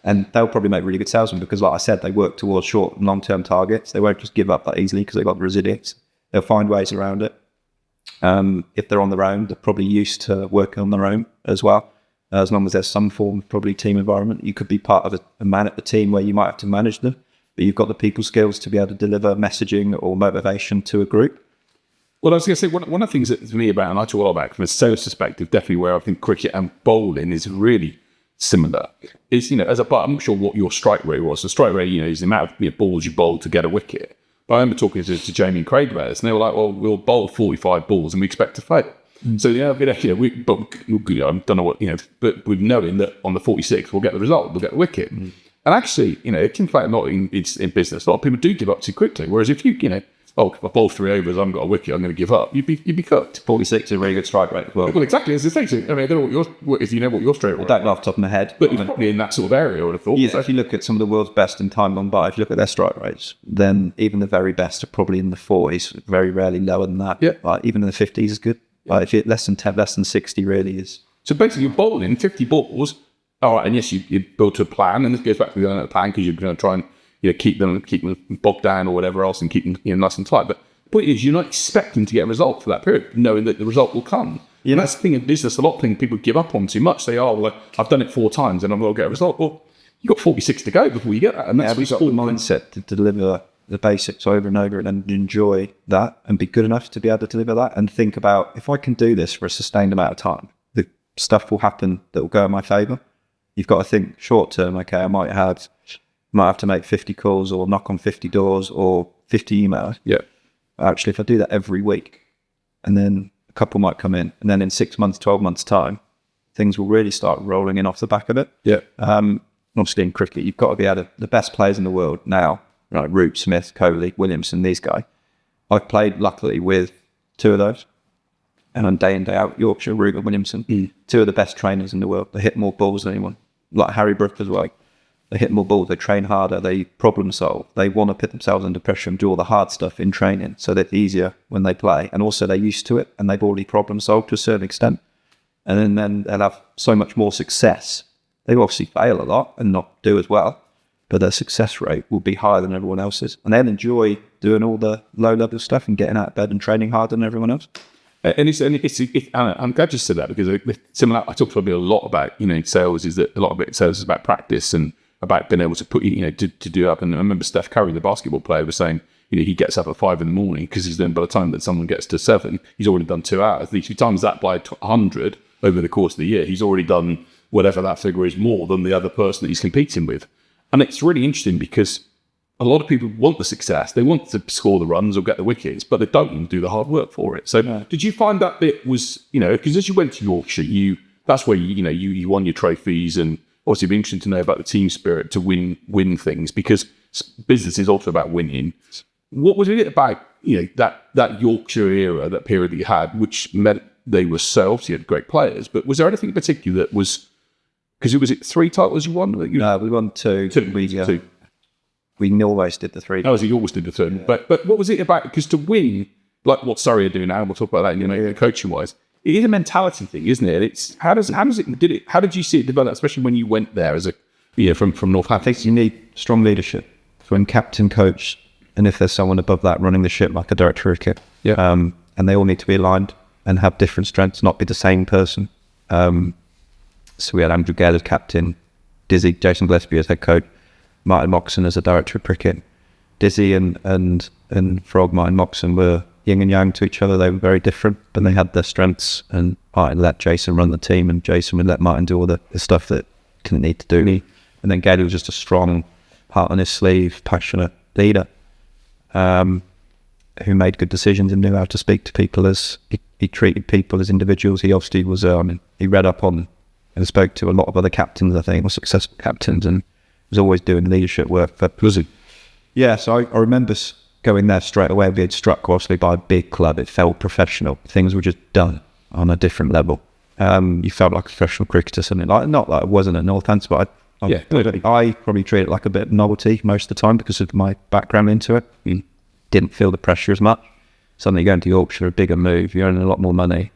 And they'll probably make really good salesmen because, like I said, they work towards short and long-term targets. They won't just give up that easily because they've got the resilience. They'll find ways around it. If they're on their own, they're probably used to working on their own as well. As long as there's some form of probably team environment, you could be part of a man at the team where you might have to manage them, but you've got the people skills to be able to deliver messaging or motivation to a group. Well, I was going to say, one of the things that for me about, and I talk a lot about from a sales perspective, definitely where I think cricket and bowling is really similar, is, I'm not sure what your strike rate was. The strike rate, is the amount of balls you bowl to get a wicket. But I remember talking to Jamie and Craig about this, and they were like, well, we'll bowl 45 balls and we expect to fail. So, I don't know what, but we're knowing that on the 46th, we'll get the result, we'll get the wicket. And actually, it can play a lot in business. A lot of people do give up too quickly. Whereas if you, if I bowl 3 overs, I haven't got a wicket, I'm going to give up. You'd be cooked. 46 is a really good strike rate as well. Well, exactly. As I say, I mean, I don't know if you know what your straight rate. I don't know off the top of my head. But it's probably in that sort of area, I would have thought. Yeah, if you look at some of the world's best in time gone by, if you look at their strike rates, then even the very best are probably in the 40s, very rarely lower than that. Yeah. Like, even in the 50s is good. Yeah. Like, if you're less than 10, less than 60 really is. So basically you're bowling 50 balls. All right, and yes, you build to a plan, and this goes back to the plan because you're going to try and keep them bogged down or whatever else and keep them nice and tight. But the point is, you're not expecting to get a result for that period, knowing that the result will come. Yeah. And that's the thing in business, a lot of things people give up on too much. They are, well, I've done it 4 times and I'm going to get a result. Well, you've got 46 to go before you get that. And that's we've got the mindset to deliver the basics over and over and enjoy that and be good enough to be able to deliver that and think about, if I can do this for a sustained amount of time, the stuff will happen that will go in my favour. You've got to think short term, okay, I might have to make 50 calls or knock on 50 doors or 50 emails. Yeah. Actually, if I do that every week, and then a couple might come in, and then in 6 months, 12 months' time, things will really start rolling in off the back of it. Yeah. Obviously, in cricket, you've got to be able to, the best players in the world now, like Root, Smith, Kohli, Williamson, these guys. I've played, luckily, with 2 of those. And day in, day out, Yorkshire, Root and Williamson, 2 of the best trainers in the world. They hit more balls than anyone. Like Harry Brook as well. They hit more balls, they train harder, they problem solve. They want to put themselves under pressure and do all the hard stuff in training so that it's easier when they play. And also they're used to it and they've already problem solved to a certain extent. And then they'll have so much more success. They obviously fail a lot and not do as well, but their success rate will be higher than everyone else's. And they'll enjoy doing all the low-level stuff and getting out of bed and training harder than everyone else. And I'm glad you said that, because similar. I talk probably a lot about sales. Is that a lot of it sales is about practice and about being able to put to do up. And I remember Steph Curry, the basketball player, was saying he gets up at 5 in the morning because he's then by the time that someone gets to 7, he's already done 2 hours. If you times that by 100 over the course of the year, he's already done whatever that figure is more than the other person that he's competing with. And it's really interesting because a lot of people want the success. They want to score the runs or get the wickets, but they don't want to do the hard work for it. So Did you find that bit was, because as you went to Yorkshire, that's where you won your trophies and obviously it'd be interesting to know about the team spirit to win things, because business is also about winning. What was it about, that Yorkshire era, that period that you had, which meant they were selves, you had great players, but was there anything in particular that was, because was it 3 titles you won? No, we won 2. Two. We always did the 3. Oh, so you always did the third. Yeah. But what was it about? Because to win, like what Surrey are doing now, and we'll talk about that, coaching wise, it is a mentality thing, isn't it? It's how did you see it develop, especially when you went there as from Northampton? I think you need strong leadership when captain, coach, and if there's someone above that running the ship like a director of cricket. Yeah. And they all need to be aligned and have different strengths, not be the same person. So we had Andrew Gale as captain, Jason Gillespie as head coach, Martin Moxon as a director of cricket. Dizzy and Frog, Martin Moxon were yin and yang to each other. They were very different, but they had their strengths, and Martin let Jason run the team, and Jason would let Martin do all the stuff that didn't need to do. And then Gale was just a strong, heart on his sleeve, passionate leader, who made good decisions and knew how to speak to people as he treated people as individuals. He obviously was, he read up on and spoke to a lot of other captains, I think, or successful captains, and was always doing leadership work. But was it? Yeah, so I remember going there straight away, being struck obviously by a big club. It felt professional. Things were just done on a different level. You felt like a professional cricketer, something like, not that I wasn't at Northampton, but I probably treated it like a bit of novelty most of the time because of my background into it. Didn't feel the pressure as much. Suddenly going to Yorkshire, a bigger move, you're earning a lot more money.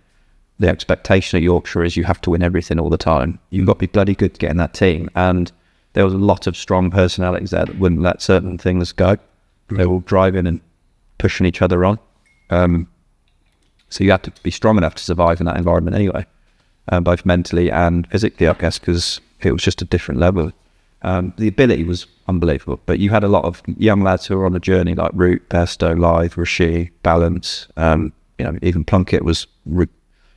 The expectation at Yorkshire is you have to win everything all the time. You've got to be bloody good to get in that team. And there was a lot of strong personalities there that wouldn't let certain things go. They were all driving and pushing each other on. So you had to be strong enough to survive in that environment anyway, both mentally and physically, I guess, because it was just a different level. The ability was unbelievable, but you had a lot of young lads who were on the journey, like Root, Bairstow, Lythe, Rashid, Balance. Even Plunkett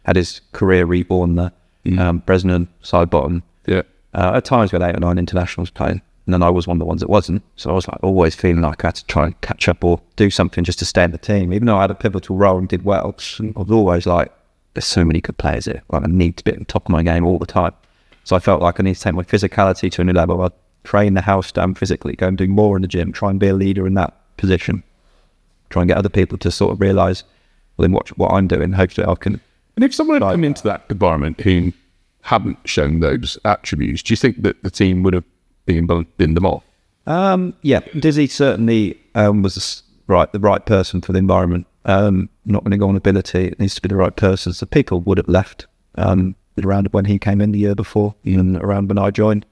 had his career reborn there. Bresnan, Sidebottom. Yeah. At times we had 8 or 9 internationals playing, and then I was one of the ones that wasn't. So I was like always feeling like I had to try and catch up or do something just to stay in the team. Even though I had a pivotal role and did well, I was always like, there's so many good players here. Like, I need to be at the top of my game all the time. So I felt like I need to take my physicality to a new level. I'd train the house down physically, go and do more in the gym, try and be a leader in that position. Try and get other people to sort of realise, well, then watch what I'm doing. Hopefully I can. And if someone had come into that environment who hadn't shown those attributes, do you think that the team would have been them off? Yeah, Dizzy certainly was the right person for the environment. Not going to go on ability. It needs to be the right person. So people would have left around when he came in the year before, even around when I joined.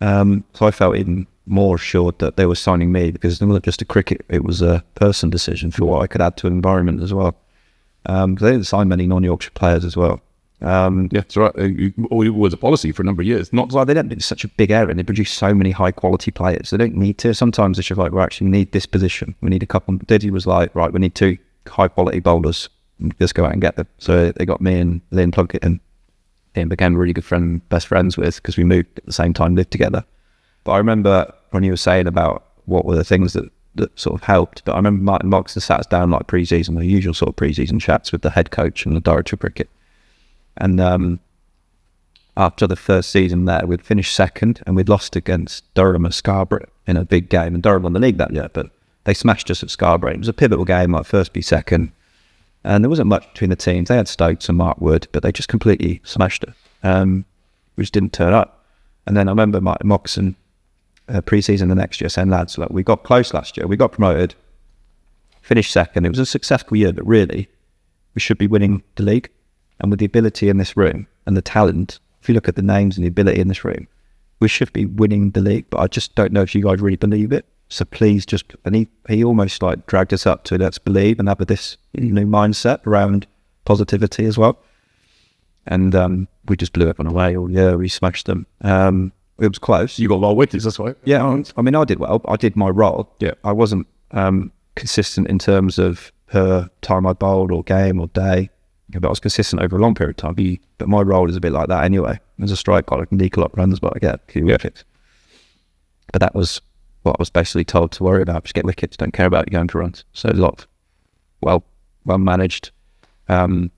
So I felt even more assured that they were signing me because it wasn't just a cricket, it was a person decision for what I could add to an environment as well. They didn't sign many non-Yorkshire players as well. Yeah, that's right. It was a policy for a number of years. Well, they don't do such a big area and they produce so many high quality players. They don't need to. Sometimes it's just like, we actually need this position. We need a couple. Diddy was like, right, we need 2 high quality bowlers. Just go out and get them. So they got me and Liam Plunkett and became really good best friends with, because we moved at the same time, lived together. But I remember when you were saying about what were the things that sort of helped, but I remember Martin Moxon sat us down like pre-season, the usual sort of pre-season chats with the head coach and the director of cricket. And after the first season there, we'd finished second and we'd lost against Durham at Scarborough in a big game. And Durham won the league that year, but they smashed us at Scarborough. It was a pivotal game, like first be second. And there wasn't much between the teams. They had Stokes and Mark Wood, but they just completely smashed it. We just didn't turn up. And then I remember Martin Moxon pre-season the next year saying, lads, look, we got close last year. We got promoted, finished second. It was a successful year, but really, we should be winning the league. And with the ability in this room and the talent, if you look at the names and the ability in this room, we should be winning the league. But I just don't know if you guys really believe it. So please just, and he almost like dragged us up to let's believe and have this new mindset around positivity as well. And we just blew everyone away all year. We smashed them. It was close. You got a lot of witnesses, that's right. Yeah, I mean, I did well. I did my role. Yeah, I wasn't consistent in terms of per time I bowled or game or day, but I was consistent over a long period of time. But my role is a bit like that anyway. As a strike, I can leak a lot of runs, but I get a few wickets. But that was what I was basically told to worry about. Just get wickets, don't care about you going for runs. So a lot of well managed from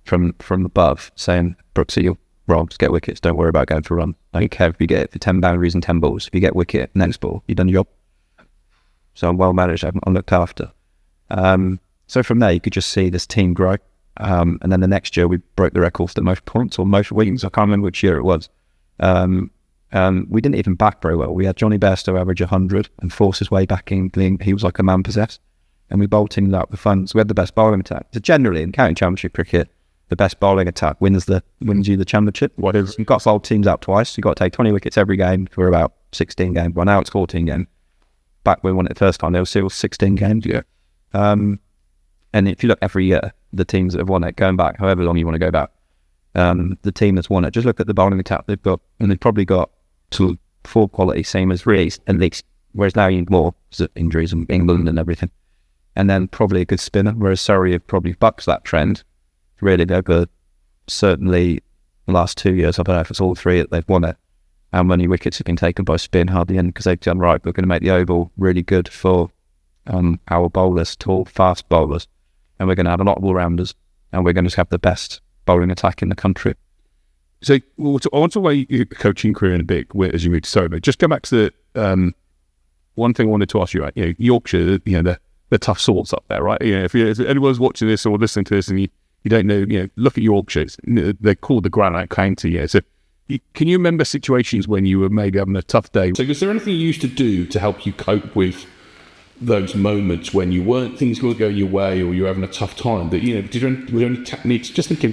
above, saying, Brooksy, Rob, just get wickets. Don't worry about going for a run. I don't care if you get it for 10 boundaries and 10 balls. If you get wicket, next ball, you've done your job. So I'm well managed. I'm looked after. So from there, you could just see this team grow. And then the next year, we broke the record for the most points or most wins. I can't remember which year it was. We didn't even back very well. We had Johnny Bairstow average 100 and force his way back in. He was like a man possessed. And we bowled teams out with fun. So we had the best bowling attack. So generally, in county championship cricket, the best bowling attack wins you the championship. What is? You've got to bowled teams out twice. You've got to take 20 wickets every game for about 16 games. Well, now it's 14 games. Back when we won it the first time, there was still 16 games. Yeah. And if you look every year, the teams that have won it, going back however long you want to go back, the team that's won it, just look at the bowling attack they've got, and they've probably got 4 quality, same as Reece, at least. Whereas now you need more injuries in England and everything. And then probably a good spinner, whereas Surrey have probably bucked that trend, really, over certainly the last 2 years. I don't know if it's all 3 that they've won it. How many wickets have been taken by spin? Hardly any, because they've done right. We're going to make the Oval really good for our bowlers, tall, fast bowlers. And we're going to have a lot of all-rounders, and we're going to have the best bowling attack in the country. So I want to weigh your coaching career in a bit as you move to Surrey. But just go back to the one thing I wanted to ask you about. Yorkshire, the tough sorts up there, right? If anyone's watching this or listening to this and you don't know, look at Yorkshire. They're called the Granite County. Yeah. So can you remember situations when you were maybe having a tough day? So was there anything you used to do to help you cope with those moments when things weren't going your way or you're having a tough time? That were there any techniques? Just thinking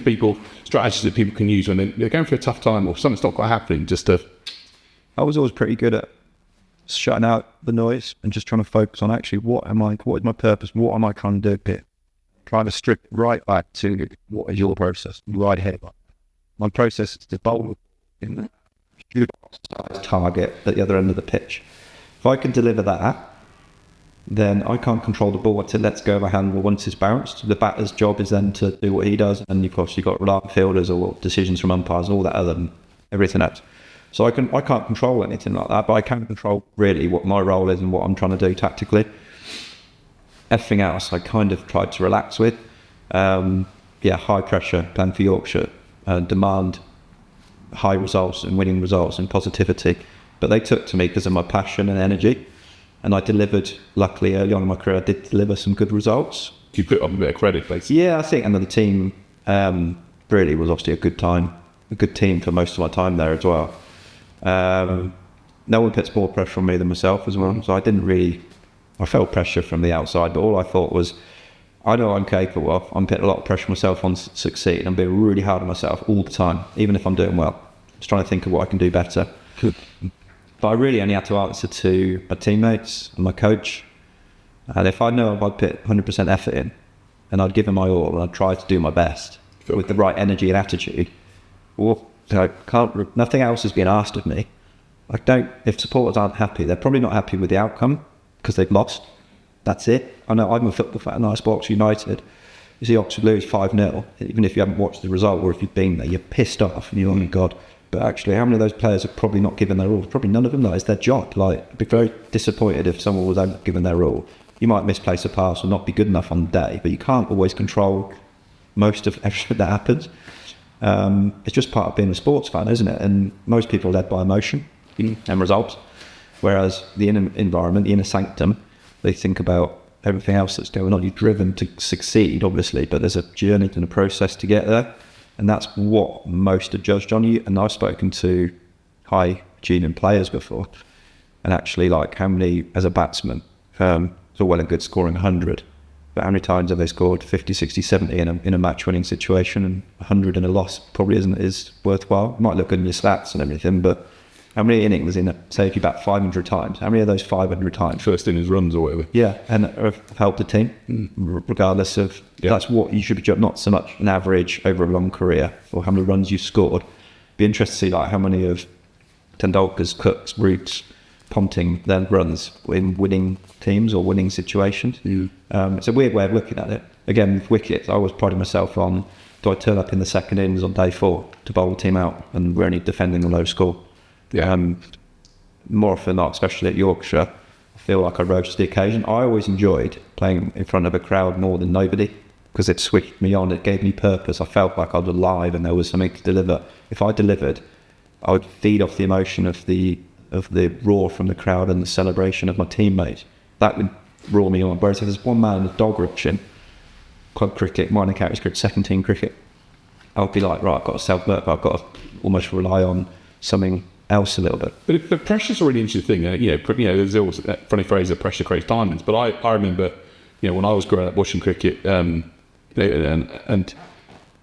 strategies that people can use when they're going through a tough time or something's not quite happening. I was always pretty good at shutting out the noise and just trying to focus on actually what is my purpose, what am I trying to do here? Trying to strip right back to what is your process, right here. My process is to bowl in the target at the other end of the pitch. If I can deliver that, then I can't control the ball until it lets go of a handle once it's bounced. The batter's job is then to do what he does, and you've obviously got reliant fielders or decisions from umpires and all that other than everything else. So I can't control anything like that, but I can control really what my role is and what I'm trying to do tactically. Everything else I kind of tried to relax with. High pressure, playing for Yorkshire, demand high results and winning results and positivity. But they took to me because of my passion and energy. And I delivered, luckily early on in my career, I did deliver some good results. You put up a bit of credit, basically. Yeah, I think, and the team really was obviously a good team for most of my time there as well. No one puts more pressure on me than myself as well. So I felt pressure from the outside, but all I thought was, I know I'm capable of. I'm putting a lot of pressure on myself on to succeed. I'm being really hard on myself all the time, even if I'm doing well. Just trying to think of what I can do better. But I really only had to answer to my teammates and my coach. And if I know I'd put 100% effort in and I'd give it my all and I'd try to do my best with the right energy and attitude, nothing else is being asked of me. If supporters aren't happy, they're probably not happy with the outcome because they've lost. That's it. I know I'm a football fan, I support Oxford United. You see Oxford lose 5-0, even if you haven't watched the result or if you've been there, you're pissed off and you're like, God. But actually, how many of those players have probably not given their all? Probably none of them. It's their job. I'd be very disappointed if someone was given their all. You might misplace a pass or not be good enough on the day, but you can't always control most of everything that happens. It's just part of being a sports fan, isn't it? And most people are led by emotion and results, whereas the inner environment, the inner sanctum, they think about everything else that's going on. You're driven to succeed, obviously, but there's a journey and a process to get there. And that's what most are judged on you. And I've spoken to high achieving players before. And actually, how many, as a batsman, it's all well and good scoring 100. But how many times have they scored 50, 60, 70 in a match-winning situation? And 100 in a loss probably is worthwhile. It might look good in your stats and everything, but how many innings say if you bat 500 times, how many of those 500 times? First innings runs or whatever. Yeah, and have helped the team, regardless of, that's what you should be judged, not so much an average over a long career or how many runs you've scored. Be interested to see how many of Tendulkar's, Cook's, Root's, Ponting then runs in winning teams or winning situations. It's a weird way of looking at it. Again, with wickets, I always prided myself on, do I turn up in the second innings on day 4 to bowl the team out and we're only defending a low score? More often than not, especially at Yorkshire, I feel like I rose to the occasion. I always enjoyed playing in front of a crowd more than nobody. because it switched me on. It gave me purpose. I felt like I was alive and there was something to deliver. If I delivered, I would feed off the emotion of the roar from the crowd and the celebration of my teammates. That would roar me on. Whereas if there's one man in the dog rushing, club cricket, minor county cricket, second team cricket, I would be like, right, I've got to self-work. I've got to almost rely on something else a little bit. But pressure's a really interesting thing. There's always a funny phrase that pressure creates diamonds. But I remember, when I was growing up watching cricket, and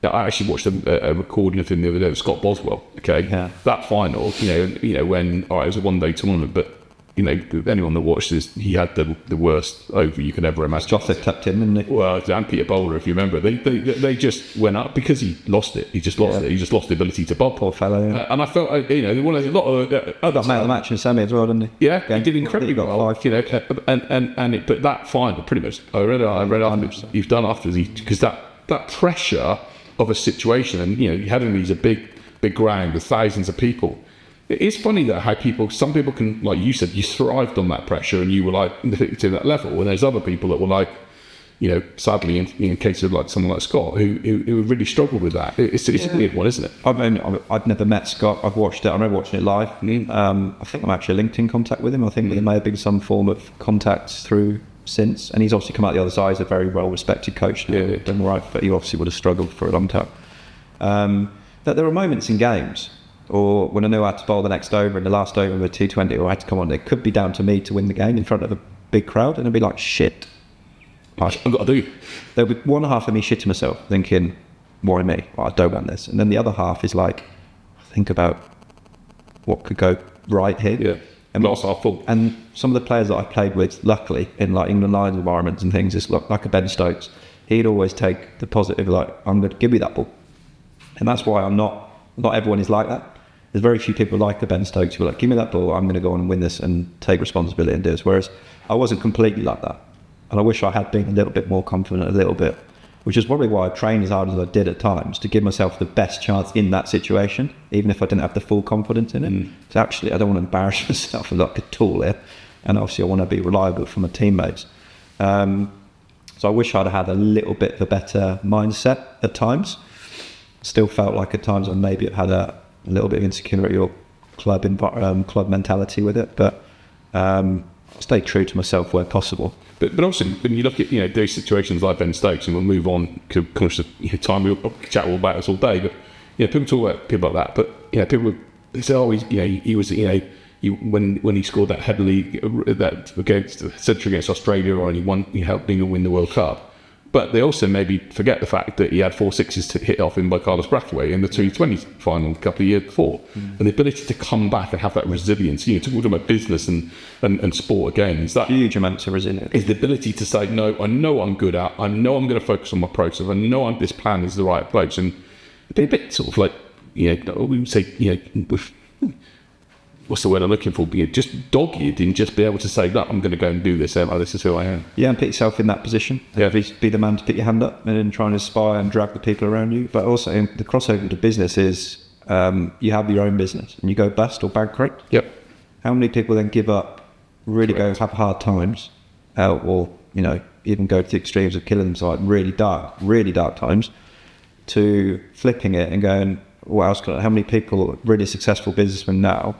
I actually watched a recording of him the other day with Scott Boswell. Okay, yeah. That final, when it was a one-day tournament, but anyone that watched this, he had the worst over you could ever imagine. Joffa tucked in, didn't he? Well, and Peter Bowler, if you remember, they just went up because he lost it. He just lost it. He just lost the ability to bob. Poor fellow. Yeah. And I felt, a lot of got man of the match in semi as well, didn't he? Yeah, he did incredibly well. But that final, pretty much, I read afterwards. You've done afterwards because that pressure of a situation, and you had these a big ground with thousands of people. It's funny that how some people can, like you said, you thrived on that pressure and you were like to that level, and there's other people that were like, sadly in case of like someone like Scott who really struggled with that. It's a weird one, isn't it? I've never met Scott. I've watched it. I remember watching it live. I think I'm actually linked in contact with him. I think there may have been some form of contact through since, and he's obviously come out the other side. He's a very well respected coach now. Yeah. Done right, but he obviously would have struggled for a long time. That there are moments in games, or when I knew I had to bowl the next over in the last over of a T20, or I had to come on, it could be down to me to win the game in front of a big crowd, and I'd be like, shit. I've got to do. There'll be one half of me shitting myself, thinking, why me? Well, I don't want this. And then the other half is like, think about what could go right here. Yeah. And glass half full. And some of the players that I played with, luckily, in like England Lions environments and things, it's like a Ben Stokes. He'd always take the positive, like, I'm going to give you that ball. And that's why not everyone is like that. There's very few people like the Ben Stokes who are like, give me that ball, I'm going to go on and win this and take responsibility and do this. Whereas I wasn't completely like that. And I wish I had been a little bit more confident, a little bit, which is probably why I trained as hard as I did at times, to give myself the best chance in that situation, even if I didn't have the full confidence in it. So actually, I don't want to embarrass myself like a tool here. And obviously, I want to be reliable for my teammates. So I wish I'd had a little bit of a better mindset at times. Still felt like at times I maybe had a little bit of insecurity or club mentality with it, but stay true to myself where possible. But also, when you look at those situations like Ben Stokes, and we'll move on to time, we'll chat all about this all day. But people talk about people like that. But people say, oh, he was when he scored that heavily that century against Australia, or he helped England win the World Cup. But they also maybe forget the fact that he had 4 sixes to hit off him by Carlos Brathwaite in the T20 final a couple of years before. And the ability to come back and have that resilience, talking about business and sport again, is that huge amounts of resilience. Is the ability to say, no, I know I'm good at, I know I'm going to focus on my process, I know this plan is the right approach. And be a bit sort of like, we would say, what's the word I'm looking for? Just dogged and just be able to say, look, I'm going to go and do this. This is who I am. Yeah, and put yourself in that position. Yeah. Be the man to put your hand up and then try and inspire and drag the people around you. But also, the crossover to business is you have your own business and you go bust or bankrupt. Yep. How many people then give up, really Correct. Go have hard times, or even go to the extremes of killing themselves, really dark times, to flipping it and going, what else could I? How many people, really successful businessmen now,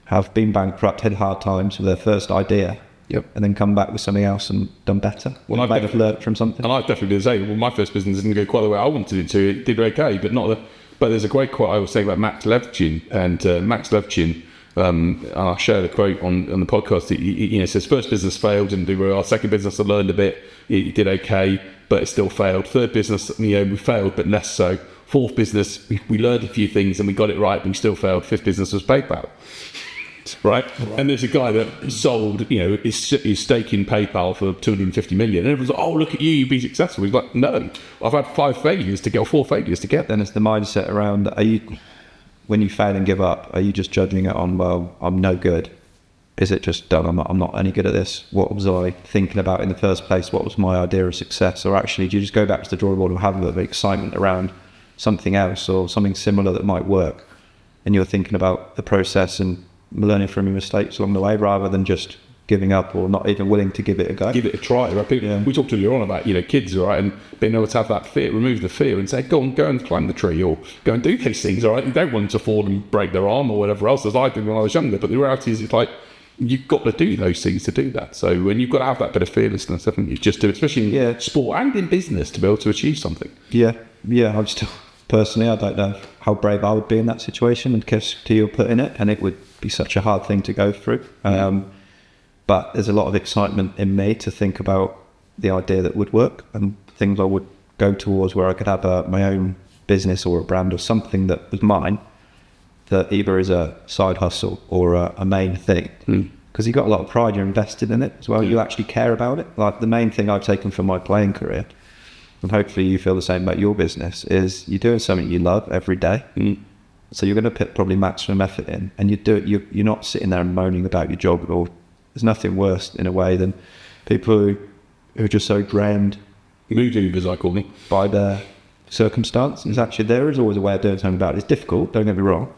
have been bankrupt, had hard times with their first idea, and then come back with something else and done better. Well, I've definitely learned from something. And I definitely did say, well, my first business didn't go quite the way I wanted it to. It did okay, but not the. But there's a great quote I was saying about Max Levchin, and Max Levchin. I shared a quote on the podcast. He says, first business failed, didn't do well. Second business, I learned a bit. It did okay, but it still failed. Third business, we failed, but less so. Fourth business, we learned a few things and we got it right, but we still failed. Fifth business was PayPal. Right? And there's a guy that sold, his stake in PayPal for 250 million. And everyone's like, oh, look at you, you've been successful. He's like, no, I've had 4 failures to get. Then it's the mindset around, when you fail and give up, are you just judging it on, well, I'm no good? Is it just done? I'm not any good at this. What was I thinking about in the first place? What was my idea of success? Or actually, do you just go back to the drawing board and have a bit of excitement around something else or something similar that might work? And you're thinking about the process and learning from your mistakes along the way rather than just giving up or not even willing to give it a go. Give it a try, right? We talked earlier on about, kids, all right, and being able to have that fear, remove the fear and say, go and climb the tree or go and do these things, all right? You don't want them to fall and break their arm or whatever else, as I did when I was younger, but the reality is it's like, you've got to do those things to do that. So when you've got to have that bit of fearlessness, haven't you? Just to, especially in sport and in business, to be able to achieve something. Yeah. I'm still, personally, I don't know how brave I would be in that situation and capacity you're put in it, and it would be such a hard thing to go through. But there's a lot of excitement in me to think about the idea that would work and things I would go towards where I could have my own business or a brand or something that was mine, that either is a side hustle or a main thing. Because you've got a lot of pride, you're invested in it as well. You actually care about it. Like the main thing I've taken from my playing career, and hopefully you feel the same about your business, is you're doing something you love every day. So you're going to put probably maximum effort in, and you're not sitting there and moaning about your job. Or there's nothing worse in a way than people who are just so drained, mood as I call them, by their circumstances. Actually, there is always a way of doing something about it. It's difficult, don't get me wrong,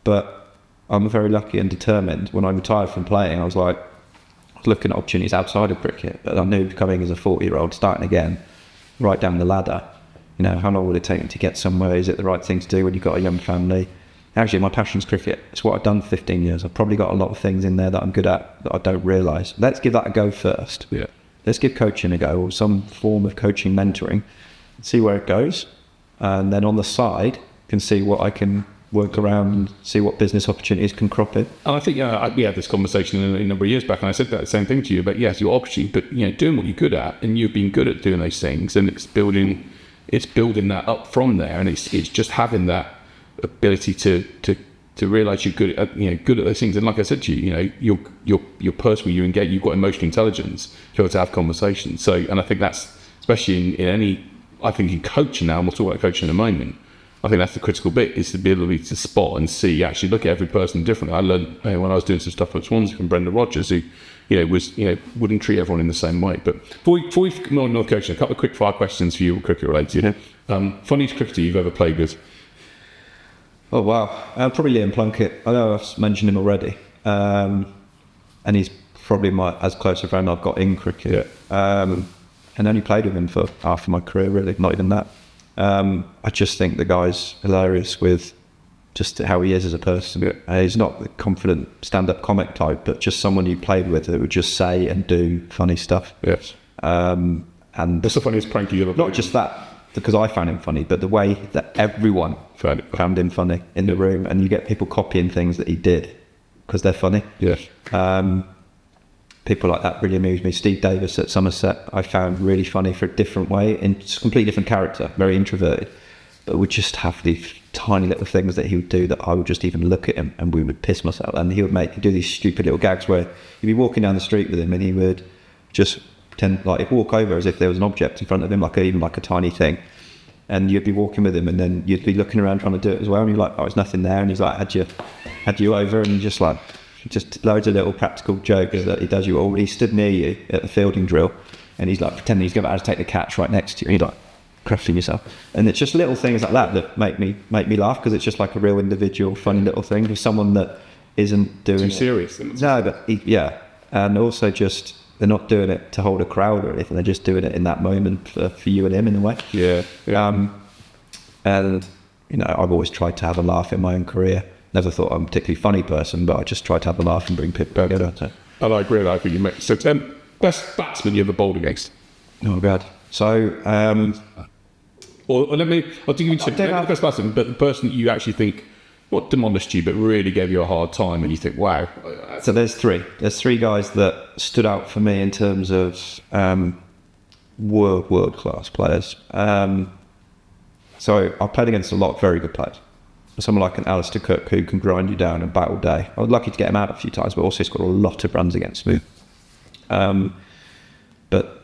but I'm very lucky and determined. When I retired from playing, I was looking at opportunities outside of cricket, but I knew coming as a 40-year-old, starting again, right down the ladder, how long would it take me to get somewhere? Is it the right thing to do when you've got a young family? Actually, my passion's cricket. It's what I've done for 15 years. I've probably got a lot of things in there that I'm good at that I don't realise. Let's give that a go first. Yeah. Let's give coaching a go, or some form of coaching, mentoring, see where it goes. And then on the side, can see what I can work around and see what business opportunities can crop in. And I think we had this conversation a number of years back, and I said that the same thing to you. But yes, your opportunity, but doing what you're good at, and you've been good at doing those things, and it's building that up from there, and it's just having that ability to realise you're good at those things. And like I said to you, you're person, you engage, you've got emotional intelligence to be able to have conversations. So, and I think that's especially in any, I think in coaching now, and we'll talk about coaching in a moment. I think that's the critical bit, is the ability to spot and see, actually look at every person differently. I learned when I was doing some stuff at Swansea from Brendan Rodgers, who wouldn't treat everyone in the same way. But before we come on to coaching, a couple of quick fire questions for you, cricket related. Funniest cricketer you've ever played with? Oh wow, probably Liam Plunkett. I know I've mentioned him already, and he's probably as close a friend I've got in cricket. And only played with him for half of my career, really, not even that. I just think the guy's hilarious with just how he is as a person. He's not the confident stand-up comic type, but just someone you played with that would just say and do funny stuff. Yes. And what's the funniest prank you ever played? Not just that, because I found him funny, but the way that everyone found him funny in the room, and you get people copying things that he did because they're funny. Yes. People like that really amused me. Steve Davis at Somerset, I found really funny for a different way, in just a completely different character, very introverted, but would just have these tiny little things that he would do that I would just even look at him and we would piss myself. And he'd do these stupid little gags where you'd be walking down the street with him and he would just pretend, like, he'd walk over as if there was an object in front of him, even like a tiny thing. And you'd be walking with him and then you'd be looking around trying to do it as well. And you're like, oh, there's nothing there. And he's like, had you over? And you're just loads of little practical jokes that he does you all. He stood near you at the fielding drill and he's like pretending he's about to take the catch right next to you, and you're like crafting yourself. And it's just little things like that make me laugh, because it's just like a real individual funny little thing with someone that isn't doing too serious. No, but and also just they're not doing it to hold a crowd or anything, they're just doing it in that moment for you and him in a way. And I've always tried to have a laugh in my own career. Never thought I'm a particularly funny person, but I just try to have a laugh and bring people together. And I agree with that. I think you make so. Best batsman you ever bowled against? Oh God. So, I'll give you the best batsman, but the person that you actually think what demolished you, but really gave you a hard time, and you think, wow. So there's three. There's three guys that stood out for me in terms of world class players. So I played against a lot of very good players. Someone like an Alistair Cook who can grind you down and bat all day. I was lucky to get him out a few times, but also he's got a lot of runs against me. But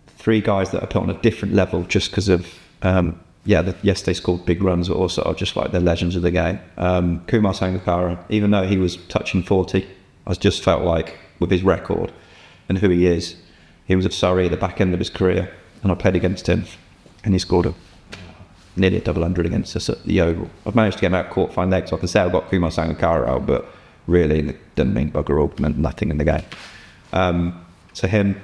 three guys that are put on a different level just because of, yes, they scored big runs, but also are just like they're legends of the game. Kumar Sangakkara, even though he was touching 40, I just felt like with his record and who he is, he was at Surrey at the back end of his career, and I played against him, and he scored nearly a double hundred against us at the Oval. I've managed to get him out court fine leg, so I can say I've got Kumar Sangakkara out, but really. It didn't mean bugger all, meant nothing in the game. So him,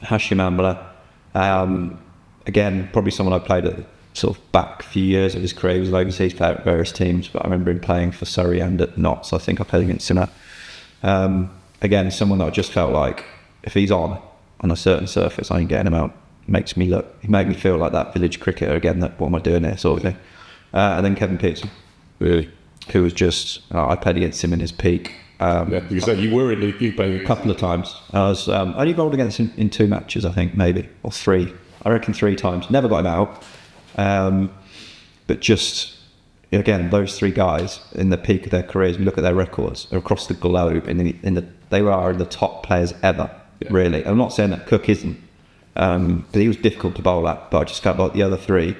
Hashim Amla, again, probably someone I played at sort of back a few years of his career. He was an overseas player at various teams, but I remember him playing for Surrey and at Notts. I think I played against him. Again, someone that I just felt like, if he's on a certain surface, I ain't getting him out. He made me feel like that village cricketer again, that what am I doing here sort of thing. And then Kevin Pearson. Really? Who was just, I played against him in his peak. You said you were in the league playing a couple of times. I was only bowled against him in 2 matches, I think, maybe, or 3. I reckon 3 times. Never got him out. But just, again, those 3 guys in the peak of their careers, we look at their records across the globe, and they are the top players ever, really. I'm not saying that Cook isn't, but he was difficult to bowl at, but I just felt like the other 3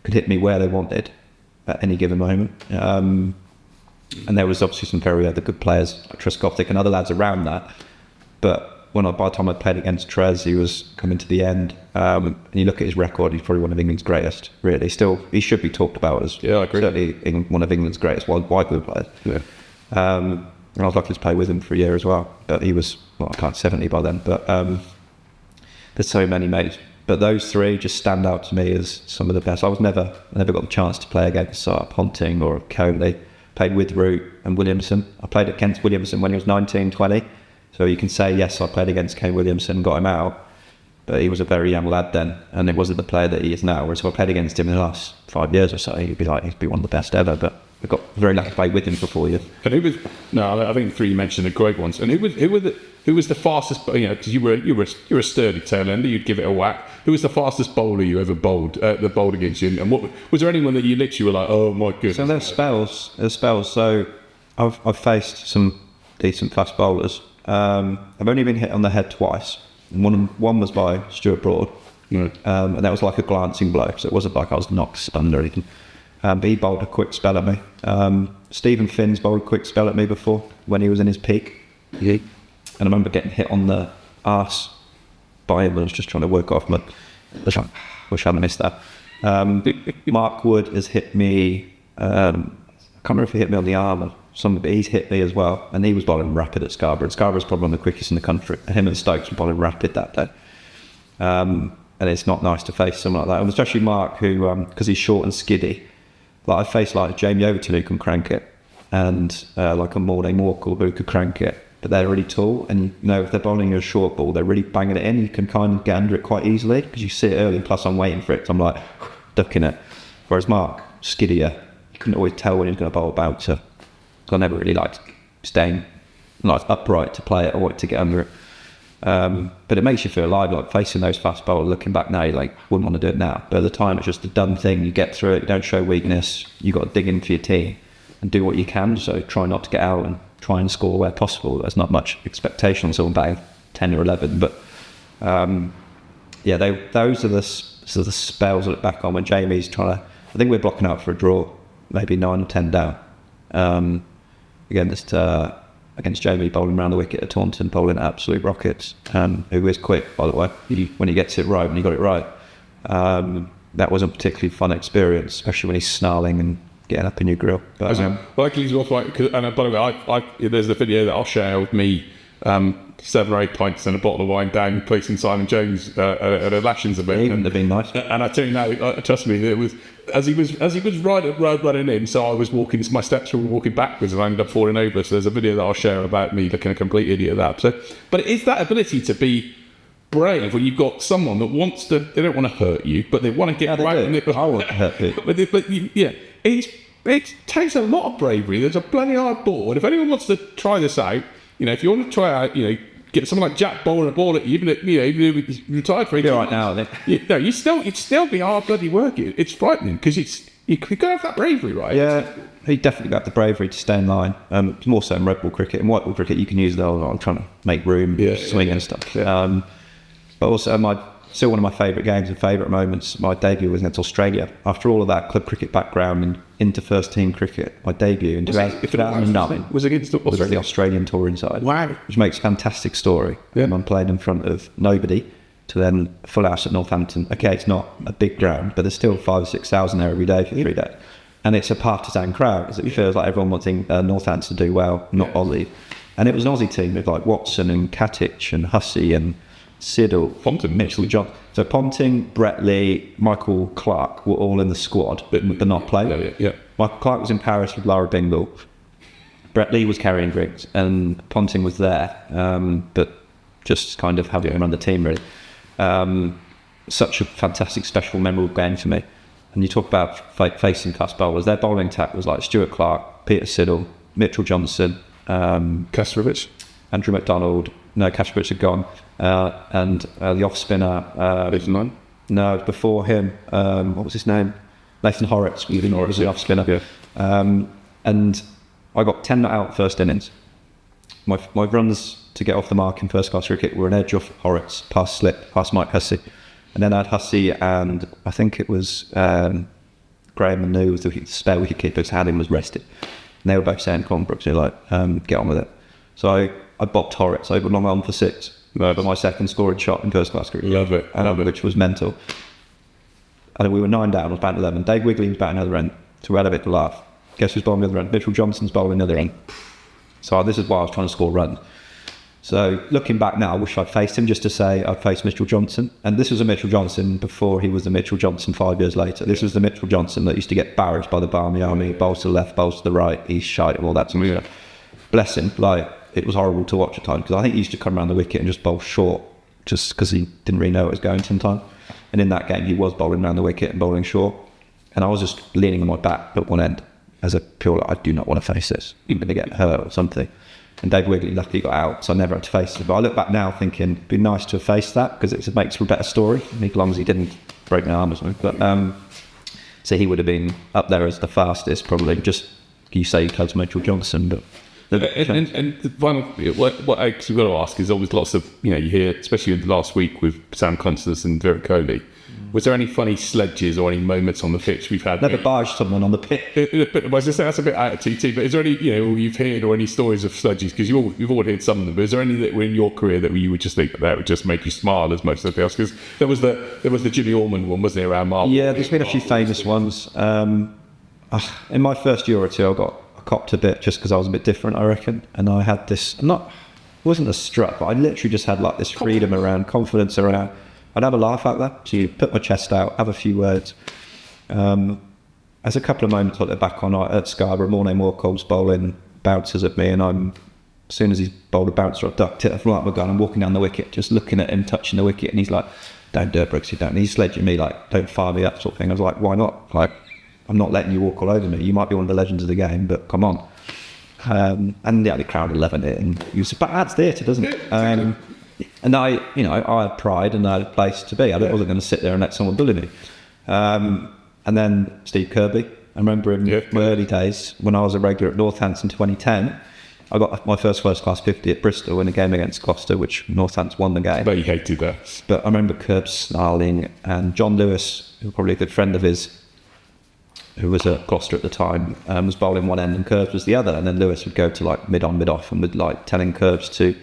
could hit me where they wanted at any given moment. And there was obviously some very other good players like Trescothick and other lads around that. But by the time I played against Trez, he was coming to the end. And you look at his record, he's probably one of England's greatest, really. Still, he should be talked about as I agree. Certainly one of England's greatest white glove players. Yeah. And I was lucky to play with him for a year as well. But he was, I can't 70 by then. But there's so many mates. But those 3 just stand out to me as some of the best. I never got the chance to play against Ponting or Coley. Played with Root and Williamson. I played against Williamson when he was 19, 20. So you can say, yes, I played against Kane Williamson and got him out. But he was a very young lad then, and it wasn't the player that he is now. Whereas if I played against him in the last 5 years or so, he'd be one of the best ever. But I got very lucky to play with him for 4 years. And I think 3 you mentioned are great ones. And who was the fastest? Because you were a sturdy tail ender, you'd give it a whack. Who was the fastest bowler you ever bowled? That bowled against you? And what was there anyone that you literally were like, oh my goodness? So there's spells. So I've faced some decent fast bowlers. I've only been hit on the head twice. And one was by Stuart Broad, and that was like a glancing blow. So it wasn't like I was knocked stunned or anything. But he bowled a quick spell at me. Stephen Finn's bowled a quick spell at me before when he was in his peak. And I remember getting hit on the arse by him. I was just trying to work off, but I wish I'd missed that. Mark Wood has hit me. I can't remember if he hit me on the arm or something, but he's hit me as well. And he was bowling rapid at Scarborough. And Scarborough's probably one of the quickest in the country. Him and Stokes were bowling rapid that day. And it's not nice to face someone like that. And especially Mark, who, because he's short and skiddy, like I faced like Jamie Overton who can crank it, and like a Mornay Morkel who could crank it, but they're really tall, and if they're bowling a short ball, they're really banging it in. You can kind of get under it quite easily because you see it early. Plus, I'm waiting for it, so I'm like ducking it. Whereas Mark, skiddier, you couldn't always tell when he was going to bowl about to. I never really liked staying upright to play it or to get under it. But it makes you feel alive, like facing those fast bowlers. Looking back now, you wouldn't want to do it now. But at the time, it's just a done thing. You get through it. You don't show weakness. You got to dig in for your team and do what you can. So try not to get out and try and score where possible. There's not much expectation on someone batting 10 or 11. But those are the sort of the spells I look back on when Jamie's trying to. I think we're blocking out for a draw, maybe 9 or 10 down. Against Jamie bowling around the wicket at Taunton, bowling absolute rockets, who is quick, by the way, when he gets it right, when he got it right. That was a particularly fun experience, especially when he's snarling and getting up in your grill. But, and by the way, there's the video that I'll share with me, 7 or 8 pints and a bottle of wine down, placing Simon Jones at a Lashings event. It wouldn't have been nice. And I tell you now, trust me, it was as he was running in. So I was my steps were walking backwards, and I ended up falling over. So there's a video that I'll share about me looking a complete idiot at that. So, but it is that ability to be brave when you've got someone that they don't want to hurt you, but they want to get right. I want to hurt you. It takes a lot of bravery. There's a bloody hard ball, and if anyone wants to try this out, if you want to try out, get someone like Jack bowling a ball at you, even if he's retired for 18 right now, then. You'd still be hard bloody work. It's frightening because you got to have that bravery, right? Yeah, he definitely got the bravery to stay in line. More so in red ball cricket. In white ball cricket, you can use I'm trying to make room, swing and stuff. Yeah. But also, still one of my favourite games and favourite moments, my debut was against Australia. After all of that club cricket background and into first team cricket, my debut in 2009 was against the Australian touring side. Wow. Which makes a fantastic story. Yeah. I'm playing in front of nobody to then full house at Northampton. Okay, it's not a big ground, but there's still 5,000 or 6,000 there every day for 3 days. and it's a partisan crowd. It feels like everyone wanting Northampton to do well, not Aussie. And it was an Aussie team with like Watson and Katic and Hussey and Siddle, Ponting, Mitchell John. So Ponting, Brett Lee, Michael Clark were all in the squad, but not playing. Yeah. Michael Clark was in Paris with Lara Bingle. Brett Lee was carrying drinks, and Ponting was there, but just kind of having him run the team really. Such a fantastic, special, memorable game for me. And you talk about facing class bowlers. Their bowling attack was like Stuart Clark, Peter Siddle, Mitchell Johnson, Kastrovic, Andrew McDonald. No, Kastrovic had gone, and the off spinner. No, it was before him. What was his name? Nathan Horrocks was the off spinner. Yeah. And I got 10 not out first innings. My runs to get off the mark in first class cricket were an edge off Horrocks, past slip, past Mike Hussey. And then I had Hussey, and I think it was Graham Manu was the spare wicket keeper, because Haddon was rested. And they were both saying, "Come on, Brooks, get on with it." So I bopped Horrocks over long on for 6 for my second scoring shot in first class cricket. Love it. Which was mental. And we were 9 down, I was batting 11. Dave Wigley was batting the other end, so we had a bit to laugh. Guess who's bowling the other end? Mitchell Johnson's bowling the other end. So this is why I was trying to score runs. So looking back now, I wish I'd faced him, just to say I'd faced Mitchell Johnson. And this was a Mitchell Johnson before he was the Mitchell Johnson 5 years later. This was the Mitchell Johnson that used to get barraged by the Barmy Army, bowls to the left, bowls to the right, he's shite and all that sort of stuff. Bless him, it was horrible to watch at times, because I think he used to come around the wicket and just bowl short, just because he didn't really know it was going sometimes. And in that game, he was bowling around the wicket and bowling short. And I was just leaning on my back at one end as a pure, I do not want to face this. I'm going to get hurt or something. And Dave Wigley luckily got out, so I never had to face it. But I look back now thinking it'd be nice to have faced that, because it makes for a better story, as long as he didn't break my arm or something. But so he would have been up there as the fastest, probably. Just, you say he comes Mitchell Johnson, but... And the final, what I got to ask is always lots of, you hear, especially in the last week with Sam Constance and Virat Kohli, was there any funny sledges or any moments on the pitch we've had? Never barged someone on the pitch. I was just saying, that's a bit out of TT, but is there any, you've heard, or any stories of sledges? Because you've all heard some of them, but is there any that were in your career that you would just think that would just make you smile as much as anything else? Because there was the Jimmy Orman one, wasn't there, around Marvel? Yeah, there's been a few famous ones. In my first year or two, I copped a bit just because I was a bit different, I reckon. And I had this, it wasn't a strut, but I literally just had like this freedom around, confidence around. I'd have a laugh out there, so you put my chest out, have a few words. There's a couple of moments I look back on at Scarborough. Mornay Moorcole's bowling bouncers at me, and as soon as he's bowled a bouncer, I've ducked it, I've flew out my gun, I'm walking down the wicket, just looking at him touching the wicket, and he's like, "Don't do it, Brooks, you don't." And he's sledging me like, "Don't fire me up," sort of thing. I was like, "Why not? Like, I'm not letting you walk all over me. You might be one of the legends of the game, but come on." And the crowd would love it, and but adds theatre, doesn't it? And I had pride and I had a place to be. I wasn't going to sit there and let someone bully me. And then Steve Kirby, I remember in my early days when I was a regular at Northampton in 2010, I got my first class 50 at Bristol in a game against Gloucester, which Northampton won the game. But you hated that. But I remember Kirby snarling, and John Lewis, who was probably a good friend of his, who was at Gloucester at the time, was bowling one end and Curbs was the other, and then Lewis would go to like mid on, mid off, and would like telling Curbs to,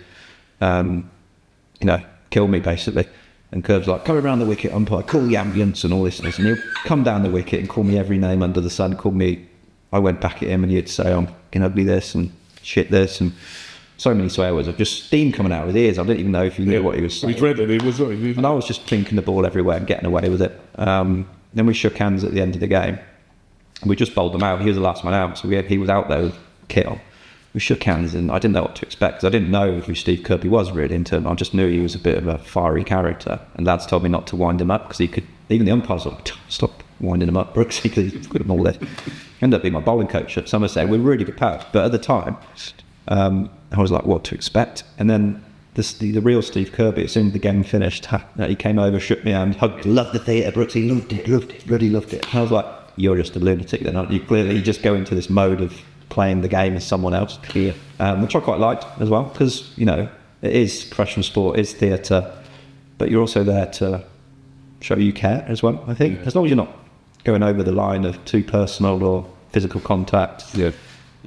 kill me basically. And Curbs like, "Come around the wicket, umpire, call the ambulance," and all this, and he'll come down the wicket and call me every name under the sun. Call me. I went back at him, and he'd say, "I'm fucking ugly this and shit this," and so many swear words of just steam coming out of his ears. I didn't even know if he knew what he was saying. We dreaded it. And I was just plinking the ball everywhere and getting away with it. Then we shook hands at the end of the game. We just bowled them out. He was the last man out, so he was out there with kit on. We shook hands, and I didn't know what to expect, because I didn't know who Steve Kirby was really. I just knew he was a bit of a fiery character, and lads told me not to wind him up, because he could. Even the umpires were like, "Stop winding him up, Brooks," because he's good at all this. He ended up being my bowling coach at Somerset. We were really good pals, but at the time, I was like, what to expect? And then the real Steve Kirby, as soon as the game finished, he came over, shook me hand, hugged, "Loved the theatre, Brooks, he loved it, really loved it." And I was like, "You're just a lunatic then, aren't you?" Clearly, you just go into this mode of playing the game as someone else, which I quite liked as well, because, it is professional sport, it is theatre, but you're also there to show you care as well, I think. As long as you're not going over the line of too personal or physical contact,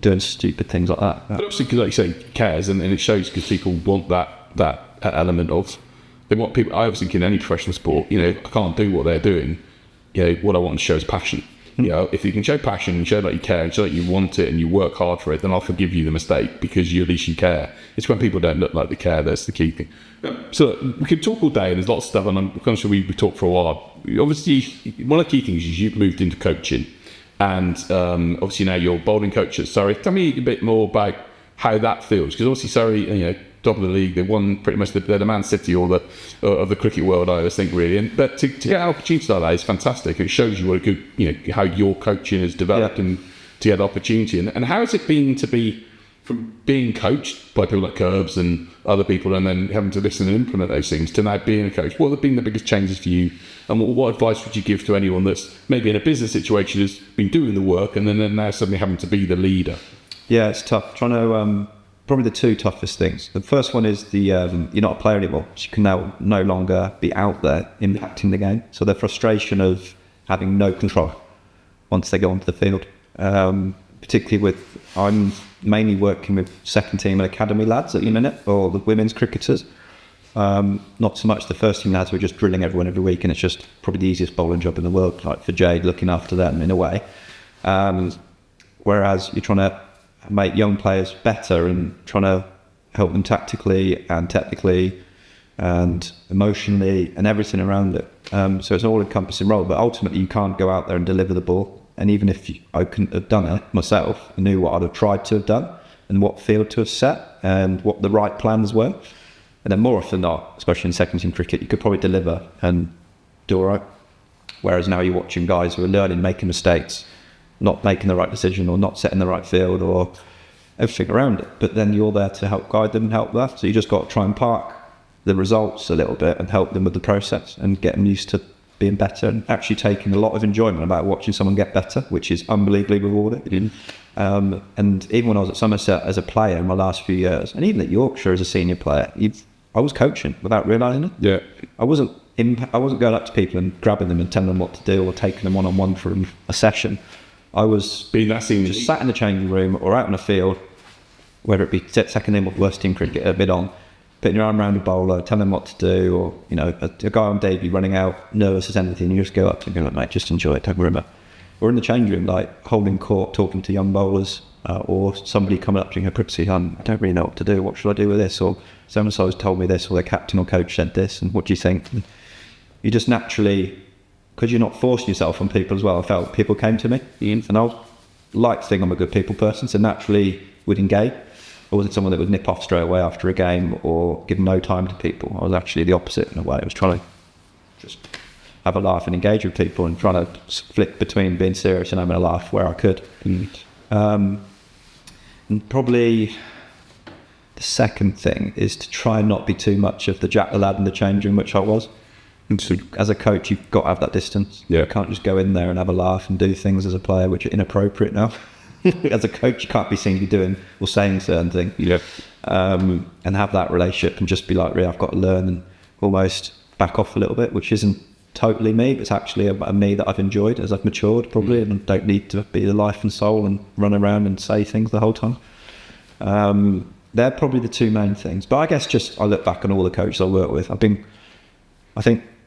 doing stupid things like that. But obviously, because like you say, cares, and it shows because people want that element of, they want people. I obviously think in any professional sport, I can't do what they're doing. What I want to show is passion. You know, if you can show passion and show that you care and show that you want it and you work hard for it, then I'll forgive you the mistake because at least you care. It's when people don't look like they care that's the key thing. So we could talk all day and there's lots of stuff, and I'm kind of sure we talk for a while. Obviously, one of the key things is you've moved into coaching, and obviously now you're bowling coach at Surrey. Tell me a bit more about how that feels, because obviously Surrey, you know, top of the league, they won pretty much they're the Man City or the of the cricket world, I always think, really. But to get an opportunity like that is fantastic. It shows you what a good, you know, how your coaching has developed and to get opportunity. And how has it been to be from being coached by people like Curbs and other people, and then having to listen and implement those things, to now being a coach? What have been the biggest changes for you, and what advice would you give to anyone that's maybe in a business situation, has been doing the work and then now suddenly having to be the leader? Yeah, it's tough. Trying to probably the two toughest things. The first one is you're not a player anymore, so you can now no longer be out there impacting the game. So the frustration of having no control once they go onto the field, particularly I'm mainly working with second team and academy lads at the minute, or the women's cricketers. Not so much the first team lads who are just drilling everyone every week, and it's just probably the easiest bowling job in the world, like for Jade, looking after them in a way. Whereas you're trying to make young players better and trying to help them tactically and technically and emotionally and everything around it. So it's an all-encompassing role, but ultimately you can't go out there and deliver the ball. And even if I couldn't have done it myself, I knew what I'd have tried to have done and what field to have set and what the right plans were. And then more often than not, especially in second team cricket, you could probably deliver and do all right. Whereas now you're watching guys who are learning, making mistakes, not making the right decision or not setting the right field or everything around it. But then you're there to help guide them and help that. So you just got to try and park the results a little bit and help them with the process and get them used to being better and actually taking a lot of enjoyment about watching someone get better, which is unbelievably rewarding. And even when I was at Somerset as a player in my last few years, and even at Yorkshire as a senior player, I was coaching without realising it. Yeah, I wasn't going up to people and grabbing them and telling them what to do or taking them one-on-one for a session. I was being that senior, just sat in the changing room or out in a field, whether it be second team or worst team cricket, a bit on, putting your arm around a bowler, telling them what to do, or, you know, a guy on debut running out, nervous as anything, you just go up and go, mate, just enjoy it, don't worry about it. Or in the change room, like holding court, talking to young bowlers, or somebody coming up to you, Pripsy, I don't really know what to do, what should I do with this? Or so-and-so has told me this, or their captain or coach said this, and what do you think? And you just naturally, because you're not forcing yourself on people as well, I felt people came to me, and I like to think I'm a good people person, so naturally would engage. I wasn't someone that would nip off straight away after a game or give no time to people. I was actually the opposite in a way. I was trying to just have a laugh and engage with people and trying to flip between being serious and having a laugh where I could. And probably the second thing is to try and not be too much of the Jack the lad in the change room, which I was. So as a coach, you've got to have that distance. Yeah. You can't just go in there and have a laugh and do things as a player which are inappropriate now. As a coach, you can't be seen to be doing or saying certain things. Yeah. And have that relationship and just be like, really, I've got to learn and almost back off a little bit, which isn't totally me, but it's actually a me that I've enjoyed as I've matured probably, and don't need to be the life and soul and run around and say things the whole time. They're probably the two main things. But I guess just I look back on all the coaches I work with. I think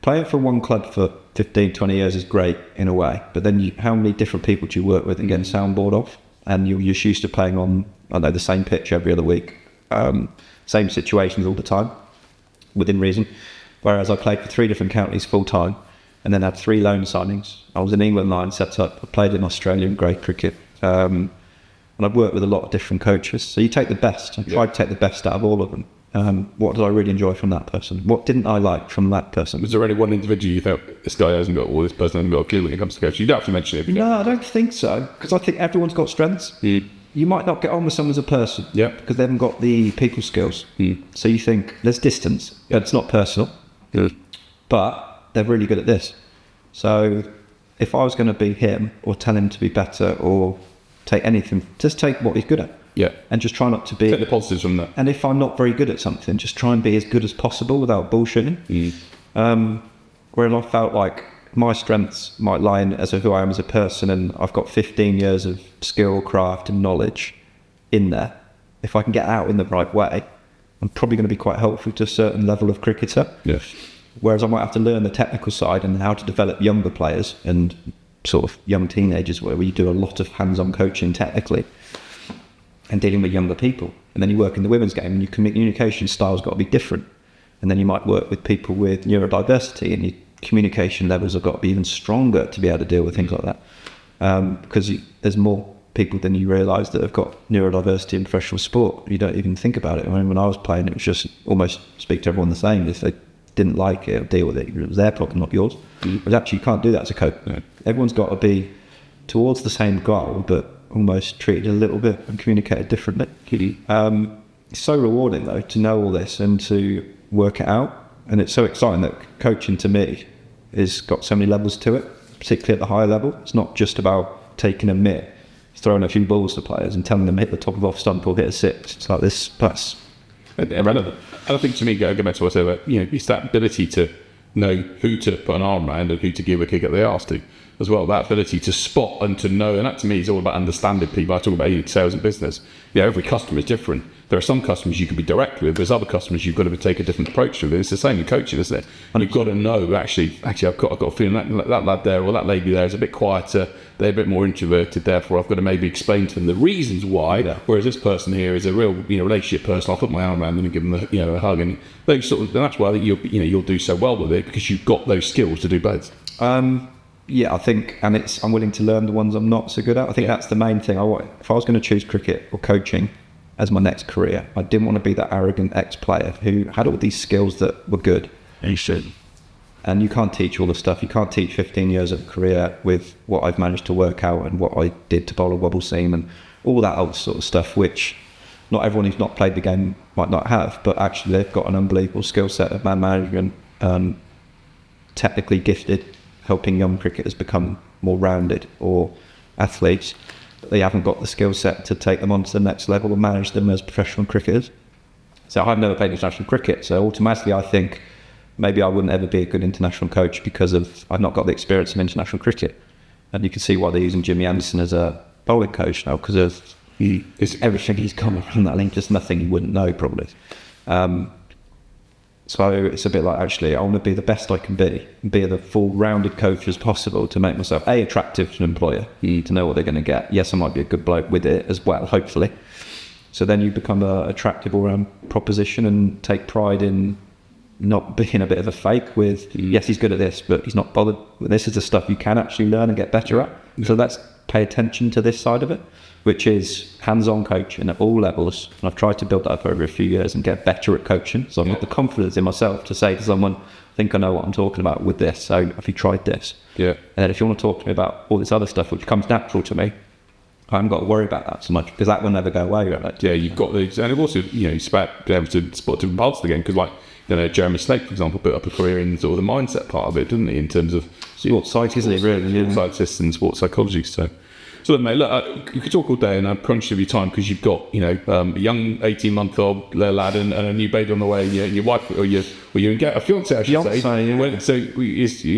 playing for one club for 15, 20 years is great in a way, but then how many different people do you work with and get a soundboard off? And you're just used to playing on, I don't know, the same pitch every other week, same situations all the time, within reason. Whereas I played for 3 different counties full time, and then had 3 loan signings. I was in England line set up. I played in Australian grade cricket, and I've worked with a lot of different coaches. So you take the best. I tried to take the best out of all of them. What did I really enjoy from that person? What didn't I like from that person? Was there any one individual you thought, this guy hasn't got, or this person hasn't got a clue when it comes to coaching? You don't have to mention it. No, I don't think so, because I think everyone's got strengths. You might not get on with someone as a person, because they haven't got the people skills. So you think there's distance. It's not personal, but they're really good at this. So if I was going to be him or tell him to be better or take anything, just take what he's good at. Yeah. And just try not to be... Take the positives from that. And if I'm not very good at something, just try and be as good as possible without bullshitting. Whereas I felt like my strengths might lie in as who I am as a person, and I've got 15 years of skill, craft and knowledge in there. If I can get out in the right way, I'm probably going to be quite helpful to a certain level of cricketer. Yeah. Whereas I might have to learn the technical side and how to develop younger players and sort of young teenagers where you do a lot of hands-on coaching technically and dealing with younger people. And then you work in the women's game and your communication style's got to be different. And then you might work with people with neurodiversity and your communication levels have got to be even stronger to be able to deal with things like that. Because there's more people than you realise that have got neurodiversity in professional sport. You don't even think about it. I mean, when I was playing, it was just almost speak to everyone the same. If they didn't like it or deal with it, it was their problem, not yours. But actually, you can't do that as a coach. No. Everyone's got to be towards the same goal, but almost treated a little bit and communicated differently. It's so rewarding, though, to know all this and to work it out. And it's so exciting that coaching, to me, has got so many levels to it, particularly at the higher level. It's not just about taking a mitt, throwing a few balls to players and telling them hit the top of off stump or hit a six. It's like this, that's irrelevant. And I think to me, go back to what I said about, it's that ability to know who to put an arm around and who to give a kick at the arse to as well. That ability to spot and to know, and that to me is all about understanding people. I talk about sales and business. Every customer is different. There are some customers you can be direct with. There's other customers you've got to take a different approach with. It's the same in coaching, isn't it? And you've got to know, actually, I've got a feeling that lad there or that lady there is a bit quieter. They're a bit more introverted. Therefore, I've got to maybe explain to them the reasons why. Yeah. Whereas this person here is a real, relationship person. I'll put my arm around them and give them a hug. And those sort of, and that's why you'll do so well with it, because you've got those skills to do both. Yeah, I think, and I'm willing to learn the ones I'm not so good at. I think that's the main thing. If I was going to choose cricket or coaching as my next career, I didn't want to be that arrogant ex-player who had all these skills that were good. You should. And you can't teach all the stuff. You can't teach 15 years of a career with what I've managed to work out and what I did to bowl a wobble seam and all that old sort of stuff, which not everyone who's not played the game might not have, but actually they've got an unbelievable skill set of man management, technically gifted, helping young cricketers become more rounded, or athletes. They haven't got the skill set to take them on to the next level and manage them as professional cricketers. So I've never played international cricket, so automatically I think maybe I wouldn't ever be a good international coach because I've not got the experience of international cricket. And you can see why they're using Jimmy Anderson as a bowling coach now, because of everything he's come from that link, just nothing he wouldn't know probably. So it's a bit like, actually, I want to be the best I can be the full rounded coach as possible to make myself attractive to an employer, to know what they're going to get. Yes, I might be a good bloke with it as well, hopefully. So then you become a attractive all-round proposition and take pride in not being a bit of a fake with, yes, he's good at this, but he's not bothered. This is the stuff you can actually learn and get better at. So let's pay attention to this side of it, which is hands-on coaching at all levels. And I've tried to build that up over a few years and get better at coaching. So I've got the confidence in myself to say to someone, I think I know what I'm talking about with this. So have you tried this? Yeah. And then if you want to talk to me about all this other stuff, which comes natural to me, I haven't got to worry about that so much, because that will never go away. Right? Yeah, you've got these, and also, it's about being able to spot different parts of the game, because Jeremy Snake, for example, built up a career in sort of the mindset part of it, didn't he, in terms of sports psych, isn't it, really? Sports scientists and sports psychology. So mate, look, you could talk all day, and I'm conscious of your time because you've got, a young 18-month-old lad and a new baby on the way. Your wife, or your a fiance, I should say. Yeah. So,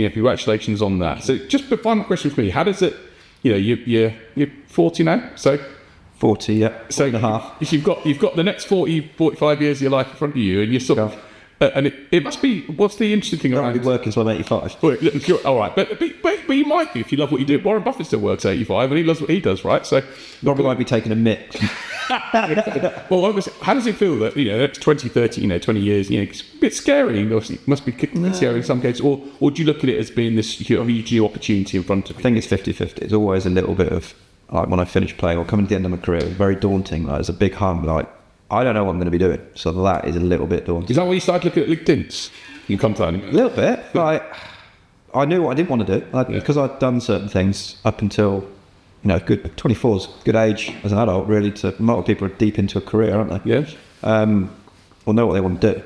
congratulations on that. So, just a final question for me: how does it? You're 40 now, so 40, yeah, so and a half. If you've got the next 40, 45 years of your life in front of you, and you're sort of. And it must be, what's the interesting thing around it? Working until I'm 85. All right, but you might be if you love what you do. Warren Buffett still works at 85 and he loves what he does, right? So probably won't be taking a mitt. Well, how does it feel that, that's 20, 30, 20 years, it's a bit scary, obviously, it must be scary in some cases, or do you look at it as being this huge new opportunity in front of you? I think it's 50-50. It's always a little bit of, like, when I finish playing or coming to the end of my career, it was very daunting. Like, it's a big hum, like, I don't know what I'm going to be doing. So that is a little bit daunting. Is that why you started looking at LinkedIn? You come to that? A little bit. Like, I knew what I didn't want to do. Because I'd done certain things up until, good 24 is good age as an adult, really. A lot of people are deep into a career, aren't they? Yes. Or know what they want to do.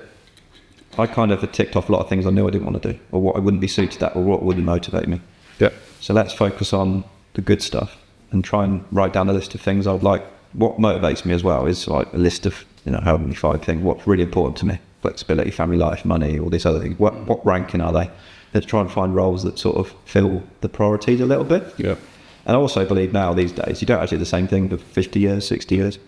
I kind of had ticked off a lot of things I knew I didn't want to do, or what I wouldn't be suited at, or what wouldn't motivate me. Yeah. So let's focus on the good stuff and try and write down a list of things I would like. What motivates me as well is like a list of, however many 5 things, what's really important to me: flexibility, family life, money, all these other things. What ranking are they? Let's try and find roles that sort of fill the priorities a little bit. Yeah. And I also believe now, these days, you don't actually do the same thing for 50 years, 60 years.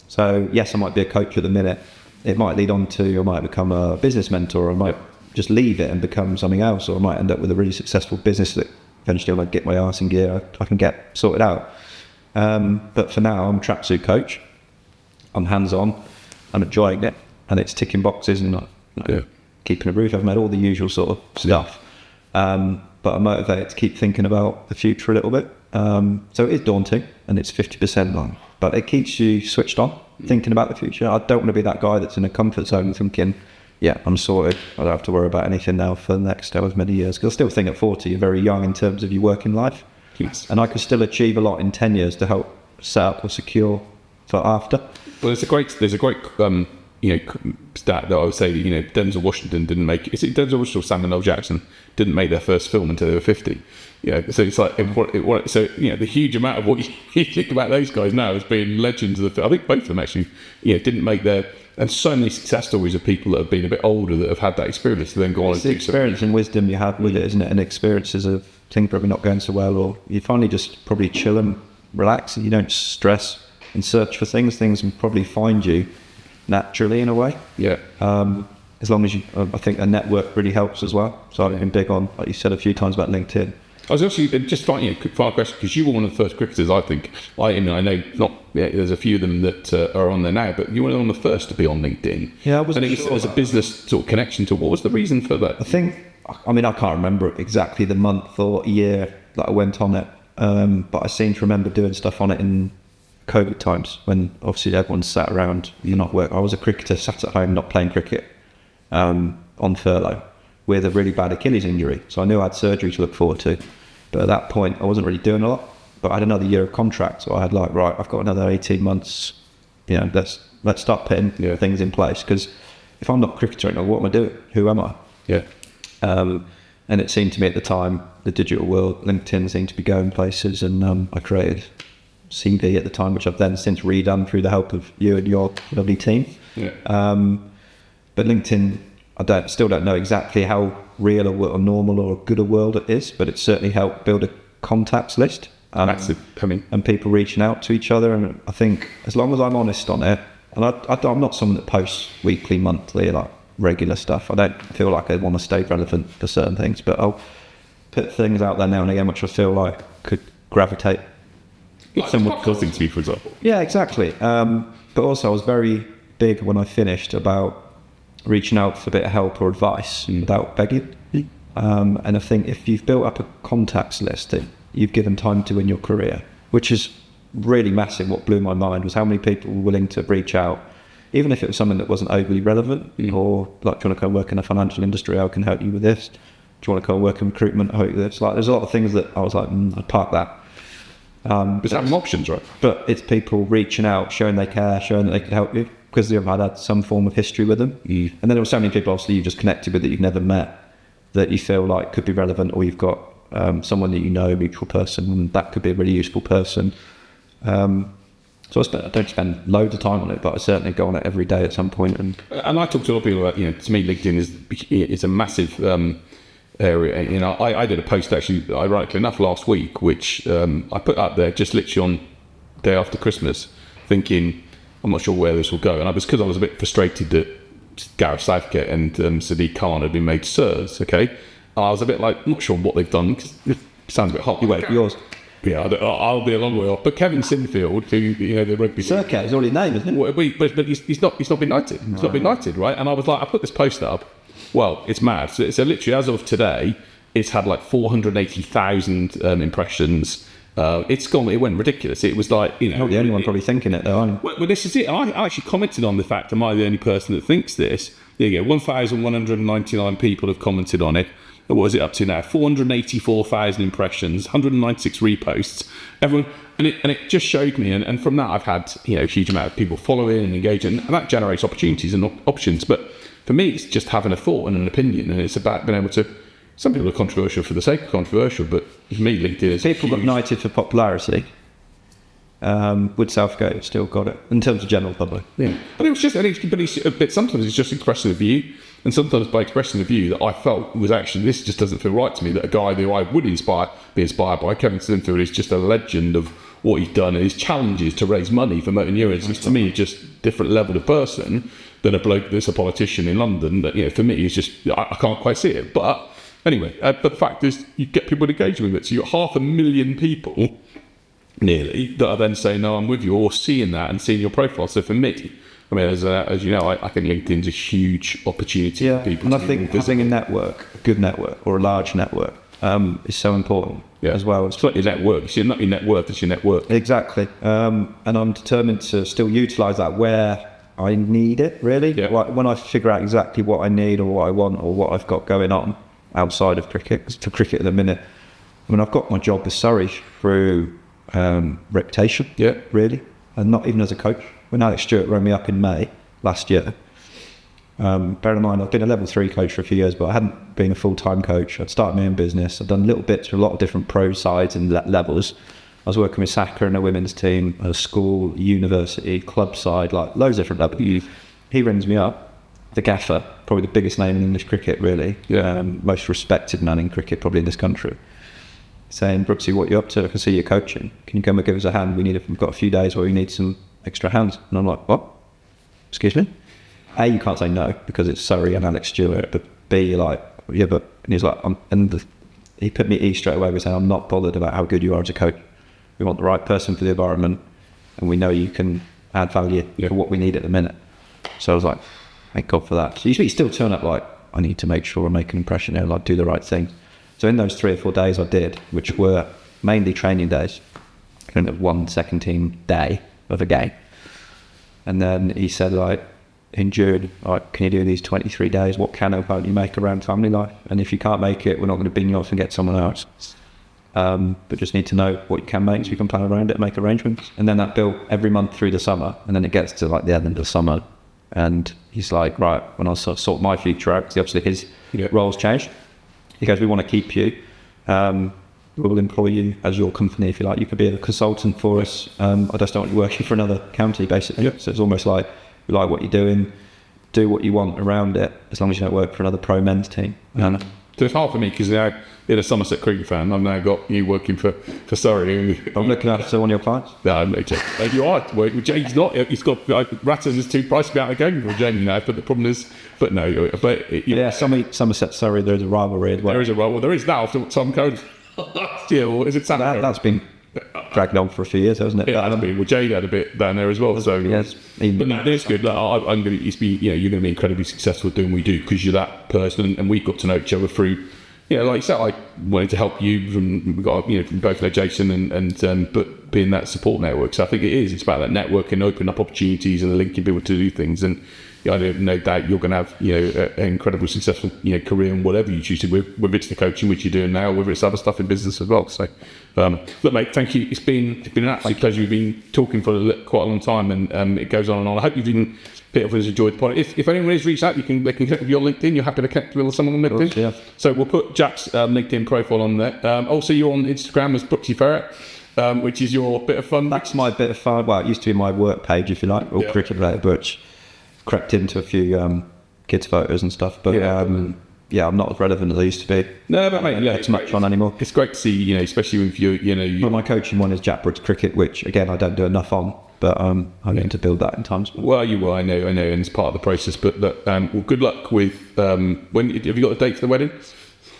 So yes, I might be a coach at the minute. It might lead on to, I might become a business mentor, or I might just leave it and become something else, or I might end up with a really successful business that eventually when I get my arse in gear, I can get sorted out. But for now, I'm a tracksuit coach. I'm hands-on. I'm enjoying it, and it's ticking boxes and keeping a roof. I've made all the usual sort of stuff. But I'm motivated to keep thinking about the future a little bit. So it is daunting, and it's 50% long, but it keeps you switched on, thinking about the future. I don't want to be that guy that's in a comfort zone thinking, yeah, I'm sorted, I don't have to worry about anything now for the next however many years. Because I still think at 40, you're very young in terms of your working life. Yes. And I could still achieve a lot in 10 years to help set up or secure for after. Well, there's a great stat that I would say that, Denzel Washington didn't make, is it Denzel Washington or Samuel L. Jackson didn't make their first film until they were 50. So it's like, the huge amount of what you think about those guys now as being legends of the film. I think both of them actually, didn't make their, and so many success stories of people that have been a bit older that have had that experience to then go on and do experience and wisdom you have with it, isn't it? And experiences of things probably not going so well, or you finally just probably chill and relax, and you don't stress and search for things will probably find you naturally in a way. Yeah. As long as you, I think a network really helps as well. So I've been big on, like you said a few times about LinkedIn. I was actually just finding a quick final question, because you were one of the first cricketers, I think. I know there's a few of them that are on there now, but you were one of the first to be on LinkedIn. Yeah, I wasn't sure. There's a business sort of connection to. What was the reason for that? I can't remember exactly the month or year that I went on it, but I seem to remember doing stuff on it in COVID times when obviously everyone sat around, you're not working. I was a cricketer sat at home not playing cricket, on furlough with a really bad Achilles injury, so I knew I had surgery to look forward to, but at that point I wasn't really doing a lot. But I had another year of contract, so I had right, I've got another 18 months, let's start putting things in place, because if I'm not cricketing, what am I doing? Who am I? And it seemed to me at the time, the digital world, LinkedIn seemed to be going places, and I created CV at the time, which I've then since redone through the help of you and your lovely team. But LinkedIn, I still don't know exactly how real or normal or good a world it is, but it certainly helped build a contacts list. Massive. And people reaching out to each other. And I think as long as I'm honest on it, and I'm not someone that posts weekly, monthly, like regular stuff. I don't feel like I want to stay relevant for certain things, but I'll put things out there now and again which I feel like could gravitate. Like someone cool thing to me, for example. Yeah, exactly. But also I was very big when I finished about reaching out for a bit of help or advice without begging. And I think if you've built up a contacts list that you've given time to in your career, which is really massive, what blew my mind was how many people were willing to reach out, even if it was something that wasn't overly relevant, or like, do you want to go and work in the financial industry? I can help you with this. Do you want to go and work in recruitment? I help you with this. Like, there's a lot of things that I was like, I'd park that. But having options, right? But it's people reaching out, showing they care, showing that they could help you, because they've had some form of history with them. And then there were so many people obviously you've just connected with that you've never met, that you feel like could be relevant, or you've got someone that you know, a mutual person, and that could be a really useful person. So I don't spend loads of time on it, but I certainly go on it every day at some point. And I talk to a lot of people about, to me, LinkedIn is a massive area. I did a post actually, ironically enough, last week, which I put up there just literally on day after Christmas, thinking I'm not sure where this will go, and because I was a bit frustrated that Gareth Southgate and Sadiq Khan had been made sirs. Okay, and I was a bit like, not sure what they've done, because it sounds a bit hot. You wait for yours. Yeah, I'll be a long way off. But Kevin Sinfield, who the rugby Circuit is already named, isn't it? But he's not been knighted. He's not been knighted, right? And I was like, I put this post up. Well, it's mad. So literally, as of today, it's had like 480,000 impressions. It went ridiculous. It was like, Not the only one probably thinking it though, aren't you? Well, this is it. I actually commented on the fact, am I the only person that thinks this? There you go. 1,199 people have commented on it. What is it up to now? 484,000 impressions, 196 reposts. Everyone, and it just showed me, and from that I've had a huge amount of people following and engaging, and that generates opportunities and options. But for me, it's just having a thought and an opinion, and it's about being able to. Some people are controversial for the sake of controversial, but for me, LinkedIn is. People got knighted for popularity. Would Southgate have still got it in terms of general public? Yeah, but it was just, sometimes it's just expressing a view, and sometimes by expressing a view that I felt was actually, this just doesn't feel right to me. That a guy who I would be inspired by, Kevin Sinfield, is just a legend of what he's done and his challenges to raise money for motor neurons. It's to me just a different level of person than a bloke that's a politician in London. That for me is just I can't quite see it, but. Anyway, but the fact is, you get people engaging with it. So you've got 500,000 people, nearly, that are then saying, no, I'm with you, or seeing that and seeing your profile. So for me, I mean, as you know, I think LinkedIn's a huge opportunity for people. And I think having a network, a good network, or a large network, is so important as well. It's not your network. It's not your net worth, it's your network. Exactly. And I'm determined to still utilise that where I need it, really. Yeah. Like when I figure out exactly what I need or what I want or what I've got going on outside of cricket. 'Cause for cricket at the minute, I mean, I've got my job with Surrey through reputation, really, and not even as a coach. When Alex Stewart rang me up in May last year, bear in mind, I've been a level 3 coach for a few years, but I hadn't been a full-time coach. I'd started my own business. I'd done little bits for a lot of different pro sides and levels. I was working with Saka and a women's team, a school, university, club side, like loads of different levels. He rings me up, the gaffer, probably the biggest name in English cricket, really. Most respected man in cricket, probably in this country. Saying, Brooksy, what are you up to? I can see you're coaching. Can you come and give us a hand? We've got a few days where we need some extra hands. And I'm like, what? Excuse me? A, you can't say no because it's Surrey and Alex Stewart. But B, you're like, yeah, but... And he's like, he put me E straight away by saying, I'm not bothered about how good you are as a coach. We want the right person for the environment, and we know you can add value for what we need at the minute. So I was like, thank God for that. So you still turn up like, I need to make sure I make an impression here, like do the right thing. So in those 3 or 4 days I did, which were mainly training days, kind of 1 second team day of a game. And then he said, like, in June, like, can you do these 23 days? What can you make around family life? And if you can't make it, we're not going to bin you off and get someone else. But just need to know what you can make so you can plan around it and make arrangements. And then that built every month through the summer. And then it gets to like the end of the summer. And he's like, right, when I sort my future out, because obviously his role's changed. He goes, we want to keep you. We'll employ you as your company, if you like. You could be a consultant for us. I just don't want you working for another county, basically. So it's almost like, we like what you're doing, do what you want around it, as long as you don't work for another pro men's team. So it's hard for me because now you're a Somerset cricket fan. I've now got you working for Surrey. I'm looking after one of your clients. No, no, you are. Well, James not. He's got Ratton is too pricey about the game for Jamie now. But the problem is, Somerset Surrey. There's a rivalry as well. There is a rivalry. There is now after Tom Cohen. Or is it Sam? That's been dragged on for a few years, hasn't it? Yeah, that's been. Well, Jade had a bit down there as well. So yes, but no, it's good. Like, I'm going to be. You're going to be incredibly successful doing what we do because you're that person, and we got to know each other through. Like you said, I wanted to help you. We got from both know Jason and but being that support network. So I think it is. It's about that networking, opening up opportunities, and linking people to do things. And I have no doubt you're going to have an incredibly successful career in whatever you choose to do. Whether it's the coaching which you're doing now, whether it's other stuff in business as well. So look, mate, thank you. It's been an absolute pleasure. We've been talking for quite a long time, and it goes on and on. I hope you've been. Peter has enjoyed the point. If anyone has reached out, they can connect with you on LinkedIn. You're happy to connect with someone on LinkedIn? Yeah. So we'll put Jack's LinkedIn profile on there. Also, you're on Instagram as Brooksy Ferret, which is your bit of fun. That's my bit of fun. Well, it used to be my work page, if you like, all cricket related, but crept into a few kids' photos and stuff. But I'm not as relevant as I used to be. No, but mate, it's much on anymore. It's great to see, especially if Well, my coaching one is Jack Brooks Cricket, which again I don't do enough on. But I'm going to build that in time. Well, you will, I know, and it's part of the process. But look, well, good luck with when have you got a date for the wedding?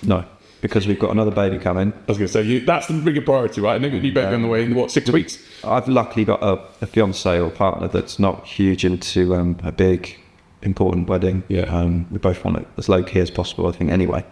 No, because we've got another baby coming. I was going to say that's the bigger priority, right? And then you baby on the way in 6 weeks. I've luckily got a fiance or partner that's not huge into a big, important wedding. Yeah, we both want it as low key as possible, I think. Anyway,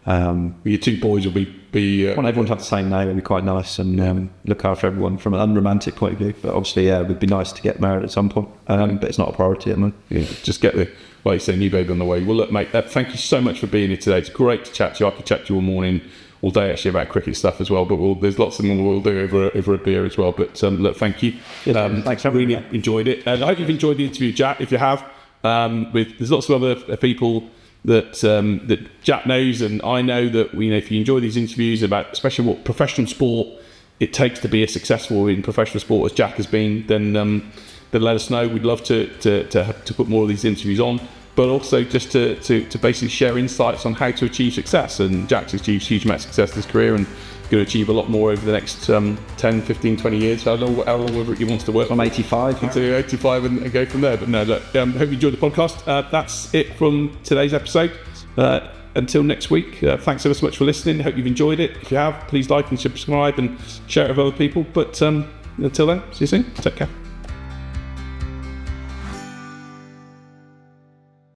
your 2 boys will be. I want everyone to have the same name. It'd be quite nice and look after everyone from an unromantic point of view. But obviously, it would be nice to get married at some point. But it's not a priority at the moment. Yeah, just get the, like you say, new baby on the way. Well, look, mate, thank you so much for being here today. It's great to chat to you. I could chat to you all morning, all day actually about cricket stuff as well. But there's lots of them we'll do over a beer as well. But look, thank you. Thanks. I really enjoyed it, and I hope you've enjoyed the interview, Jack. If you have, there's lots of other people that Jack knows, and I know that if you enjoy these interviews about especially what professional sport it takes to be as successful in professional sport as Jack has been, then let us know. We'd love to put more of these interviews on, but also just to basically share insights on how to achieve success. And Jack's achieved huge amount of success in his career and going to achieve a lot more over the next 10, 15, 20 years. How long ever he wants to work. I'm 85. Until 85 and go from there. But no, look, hope you enjoyed the podcast. That's it from today's episode. until next week, thanks ever so much for listening. Hope you've enjoyed it. If you have, please like and subscribe and share it with other people. But until then, see you soon. Take care.